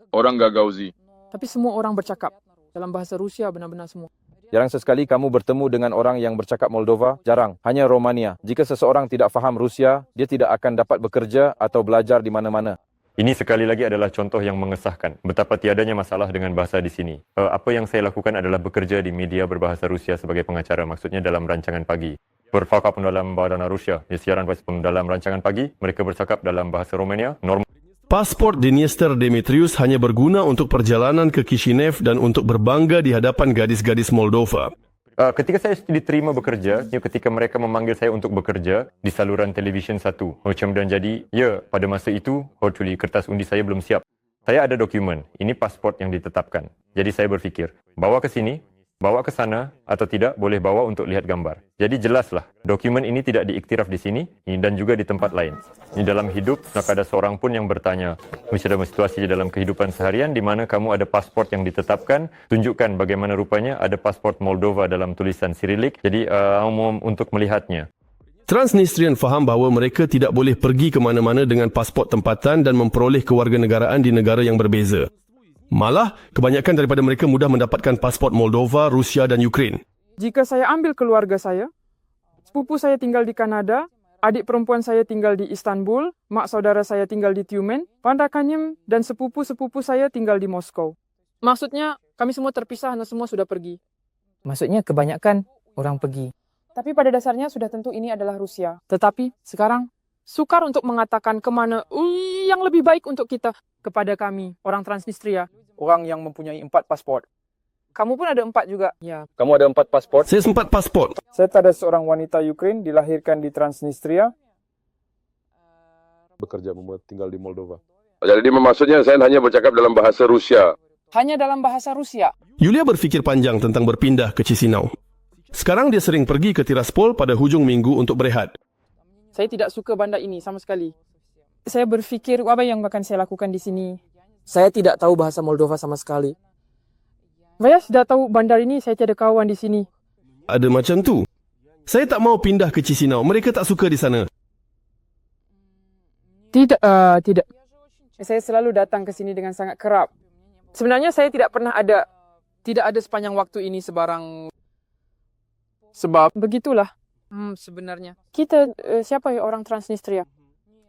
Orang Gagauzi. Tapi semua orang bercakap dalam bahasa Rusia, benar-benar semua. Jarang sesekali kamu bertemu dengan orang yang bercakap Moldova, jarang. Hanya Romania. Jika seseorang tidak faham Rusia, dia tidak akan dapat bekerja atau belajar di mana-mana. Ini sekali lagi adalah contoh yang mengesahkan betapa tiadanya masalah dengan bahasa di sini. Apa yang saya lakukan adalah bekerja di media berbahasa Rusia sebagai pengacara, maksudnya dalam rancangan pagi. Berfakap pun dalam Badana Rusia, siaran pun dalam rancangan pagi, mereka bercakap dalam bahasa Romania, normal. Pasport Dniester Demetrius hanya berguna untuk perjalanan ke Kishinev dan untuk berbangga di hadapan gadis-gadis Moldova. Ketika saya diterima bekerja, ketika mereka memanggil saya untuk bekerja di saluran televisyen satu, macam dan jadi, pada masa itu, kertas undi saya belum siap. Saya ada dokumen, ini pasport yang ditetapkan. Jadi saya berfikir, bawa ke sini, bawa ke sana, atau tidak boleh bawa untuk lihat gambar. Jadi jelaslah, dokumen ini tidak diiktiraf di sini dan juga di tempat lain. Di dalam hidup, maka ada seorang pun yang bertanya, misalnya dalam situasi dalam kehidupan seharian di mana kamu ada pasport yang ditetapkan, tunjukkan bagaimana rupanya ada pasport Moldova dalam tulisan Sirilik, jadi untuk melihatnya. Transnistrian faham bahawa mereka tidak boleh pergi ke mana-mana dengan pasport tempatan dan memperoleh kewarganegaraan di negara yang berbeza. Malah, kebanyakan daripada mereka mudah mendapatkan pasport Moldova, Rusia dan Ukraine. Jika saya ambil keluarga saya, sepupu saya tinggal di Kanada, adik perempuan saya tinggal di Istanbul, mak saudara saya tinggal di Tyumen, Pandakanyem, dan sepupu-sepupu saya tinggal di Moskow. Maksudnya, kami semua terpisah dan semua sudah pergi. Maksudnya kebanyakan orang pergi. Tapi pada dasarnya sudah tentu ini adalah Rusia. Tetapi sekarang sukar untuk mengatakan kemana yang lebih baik untuk kita kepada kami, orang Transnistria. Orang yang mempunyai 4 pasport. Kamu pun ada 4 juga. Ya. Kamu ada 4 pasport? Saya 4 pasport. Saya ada seorang wanita Ukraine dilahirkan di Transnistria. Bekerja tinggal di Moldova. Jadi maksudnya saya hanya bercakap dalam bahasa Rusia. Hanya dalam bahasa Rusia. Yulia berfikir panjang tentang berpindah ke Chisinau. Sekarang dia sering pergi ke Tiraspol pada hujung minggu untuk berehat. Saya tidak suka bandar ini sama sekali. Saya berfikir apa yang akan saya lakukan di sini. Saya tidak tahu bahasa Moldova sama sekali. Saya sudah tahu bandar ini, saya tiada kawan di sini. Ada macam tu. Saya tak mau pindah ke Chisinau. Mereka tak suka di sana. Tidak. Saya selalu datang ke sini dengan sangat kerap. Sebenarnya saya tidak ada sepanjang waktu ini sebarang. Sebab begitulah. Sebenarnya. Kita siapa ya orang Transnistria?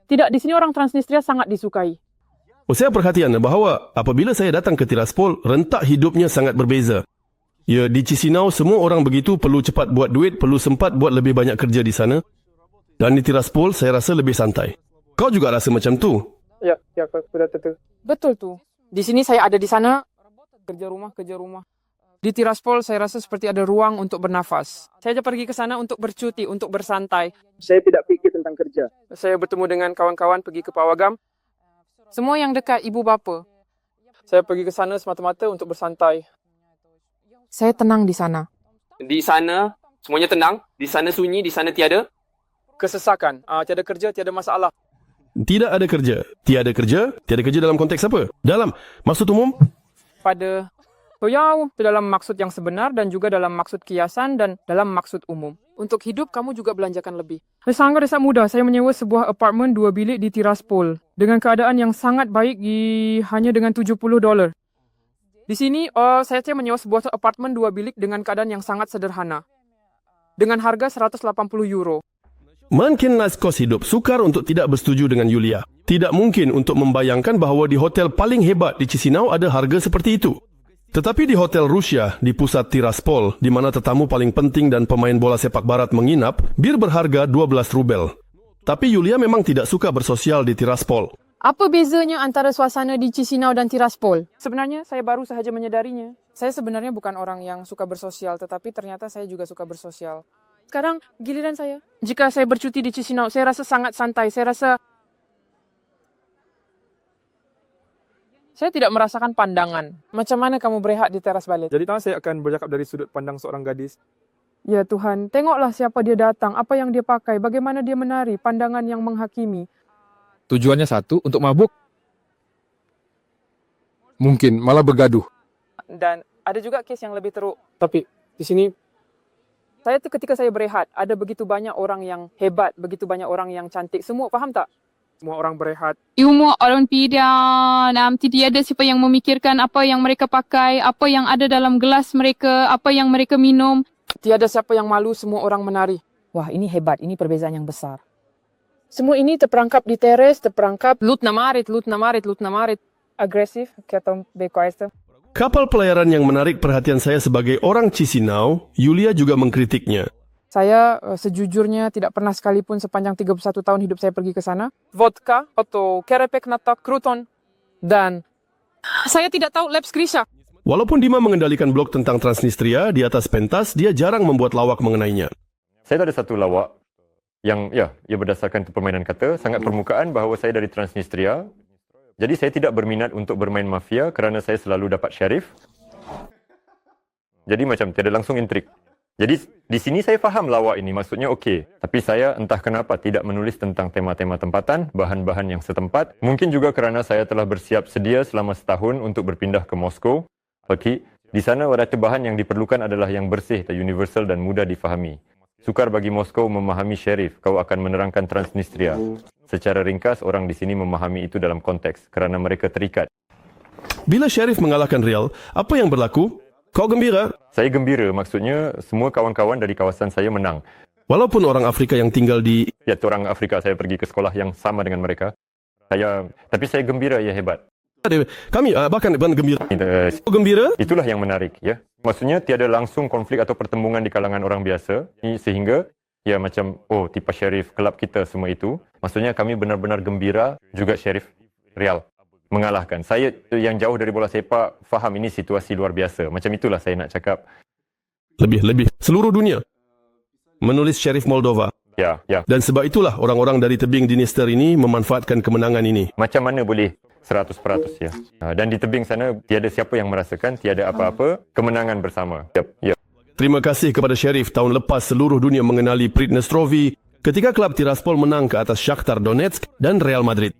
Tidak, di sini orang Transnistria sangat disukai. Saya perhatian bahawa apabila saya datang ke Tiraspol, rentak hidupnya sangat berbeza. Ya, di Chisinau semua orang begitu perlu cepat buat duit, perlu sempat buat lebih banyak kerja di sana. Dan di Tiraspol saya rasa lebih santai. Kau juga rasa macam tu? Ya, sudah tentu. Betul tu. Di sini saya ada di sana, kerja rumah. Di Tiraspol saya rasa seperti ada ruang untuk bernafas. Saya pergi ke sana untuk bercuti, untuk bersantai. Saya tidak fikir tentang kerja. Saya bertemu dengan kawan-kawan pergi ke Pawagam. Semua yang dekat ibu bapa. Saya pergi ke sana semata-mata untuk bersantai. Saya tenang di sana. Di sana semuanya tenang, di sana sunyi, di sana tiada kesesakan. Tiada kerja, tiada masalah. Tidak ada kerja. Tiada kerja dalam konteks apa? Dalam maksud umum? Pada dalam maksud yang sebenar dan juga dalam maksud kiasan dan dalam maksud umum. Untuk hidup, kamu juga belanjakan lebih. Sangat mudah. Saya menyewa sebuah apartmen 2 bilik di Tiraspol dengan keadaan yang sangat baik hanya dengan $70. Di sini, saya menyewa sebuah apartmen 2 bilik dengan keadaan yang sangat sederhana. Dengan harga €180. Makin nice kos hidup, sukar untuk tidak bersetuju dengan Yulia. Tidak mungkin untuk membayangkan bahawa di hotel paling hebat di Chisinau ada harga seperti itu. Tetapi di Hotel Rusia di pusat Tiraspol, di mana tetamu paling penting dan pemain bola sepak barat menginap, bir berharga 12 rubel. Tapi Yulia memang tidak suka bersosial di Tiraspol. Apa bezanya antara suasana di Chisinau dan Tiraspol? Sebenarnya saya baru sahaja menyadarinya. Saya sebenarnya bukan orang yang suka bersosial, tetapi ternyata saya juga suka bersosial. Sekarang giliran saya. Jika saya bercuti di Chisinau, saya rasa sangat santai. Saya tidak merasakan pandangan. Macam mana kamu berehat di teras balik? Jadi saya akan bercakap dari sudut pandang seorang gadis. Ya Tuhan, tengoklah siapa dia datang, apa yang dia pakai, bagaimana dia menari, pandangan yang menghakimi. Tujuannya satu, untuk mabuk. Mungkin malah bergaduh. Dan ada juga kes yang lebih teruk. Tapi di sini, ketika saya berehat, ada begitu banyak orang yang hebat, begitu banyak orang yang cantik. Semua, faham tak? Semua orang berehat. Semua orang tidak ada siapa yang memikirkan apa yang mereka pakai, apa yang ada dalam gelas mereka, apa yang mereka minum. Tiada siapa yang malu, semua orang menari. Wah, ini hebat, ini perbezaan yang besar. Semua ini terperangkap di teres, terperangkap lut namarit. Agresif, kata bekuaista. Kapal pelayaran yang menarik perhatian saya sebagai orang Chisinau, Yulia juga mengkritiknya. Saya sejujurnya tidak pernah sekalipun sepanjang 31 tahun hidup saya pergi ke sana. Vodka atau kerepek nata kruton. Dan saya tidak tahu Lepskrisha. Walaupun Dima mengendalikan blog tentang Transnistria, di atas pentas dia jarang membuat lawak mengenainya. Saya ada satu lawak yang ia berdasarkan permainan kata, sangat permukaan bahawa saya dari Transnistria. Jadi saya tidak berminat untuk bermain mafia kerana saya selalu dapat syarif. Jadi macam tiada langsung intrik. Jadi di sini saya faham lawak ini, maksudnya okey. Tapi saya entah kenapa tidak menulis tentang tema-tema tempatan, bahan-bahan yang setempat. Mungkin juga kerana saya telah bersiap sedia selama setahun untuk berpindah ke Moskow. Okey, di sana rata bahan yang diperlukan adalah yang bersih, universal dan mudah difahami. Sukar bagi Moskow memahami syarif, kau akan menerangkan Transnistria. Secara ringkas, orang di sini memahami itu dalam konteks kerana mereka terikat. Bila Sheriff mengalahkan Real, apa yang berlaku? Kau gembira? Saya gembira, maksudnya semua kawan-kawan dari kawasan saya menang. Walaupun orang Afrika yang tinggal di... Ya, orang Afrika, saya pergi ke sekolah yang sama dengan mereka. Tapi saya gembira, ya hebat. Kami bahkan gembira. Gembira? Itulah yang menarik, ya. Maksudnya tiada langsung konflik atau pertembungan di kalangan orang biasa, sehingga ya macam tipa Sheriff kelab kita semua itu. Maksudnya kami benar-benar gembira juga Sheriff Real mengalahkan. Saya yang jauh dari bola sepak faham ini situasi luar biasa. Macam itulah saya nak cakap. Lebih seluruh dunia menulis Sheriff Moldova. Ya. Dan sebab itulah orang-orang dari tebing Dniester ini memanfaatkan kemenangan ini. Macam mana boleh 100% ya. Dan di tebing sana tiada siapa yang merasakan, tiada apa-apa, kemenangan bersama. Yep. Terima kasih kepada Sheriff, tahun lepas seluruh dunia mengenali Pridnestrovi ketika klub Tiraspol menang ke atas Shakhtar Donetsk dan Real Madrid.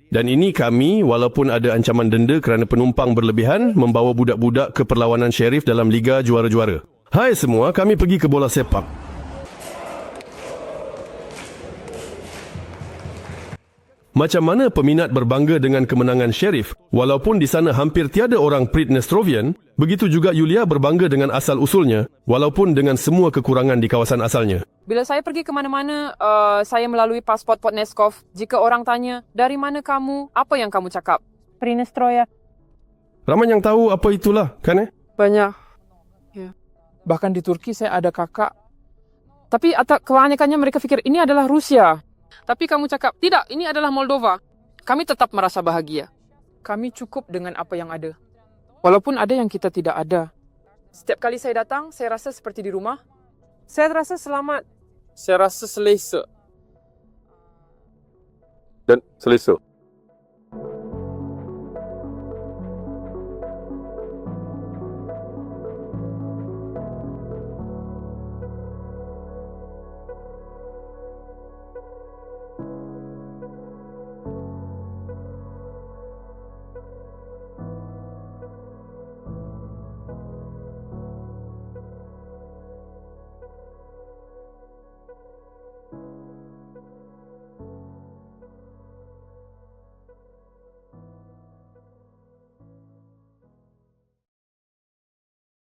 Dan ini kami, walaupun ada ancaman denda kerana penumpang berlebihan, membawa budak-budak ke perlawanan Sheriff dalam Liga Juara-Juara. Hai semua, kami pergi ke bola sepak. Macam mana peminat berbangga dengan kemenangan Sheriff? Walaupun di sana hampir tiada orang Pridnestrovian, begitu juga Yulia berbangga dengan asal-usulnya, walaupun dengan semua kekurangan di kawasan asalnya. Bila saya pergi ke mana-mana, saya melalui pasport Podneskov. Jika orang tanya, dari mana kamu? Apa yang kamu cakap? Pridnestroia. Ramai yang tahu apa itulah, kan? Banyak. Ya. Bahkan di Turki saya ada kakak. Tapi kebanyakannya mereka fikir ini adalah Rusia. Tapi kamu cakap, tidak, ini adalah Moldova. Kami tetap merasa bahagia. Kami cukup dengan apa yang ada. Walaupun ada yang kita tidak ada. Setiap kali saya datang, saya rasa seperti di rumah. Saya rasa selamat. Saya rasa selesa. Dan selesa.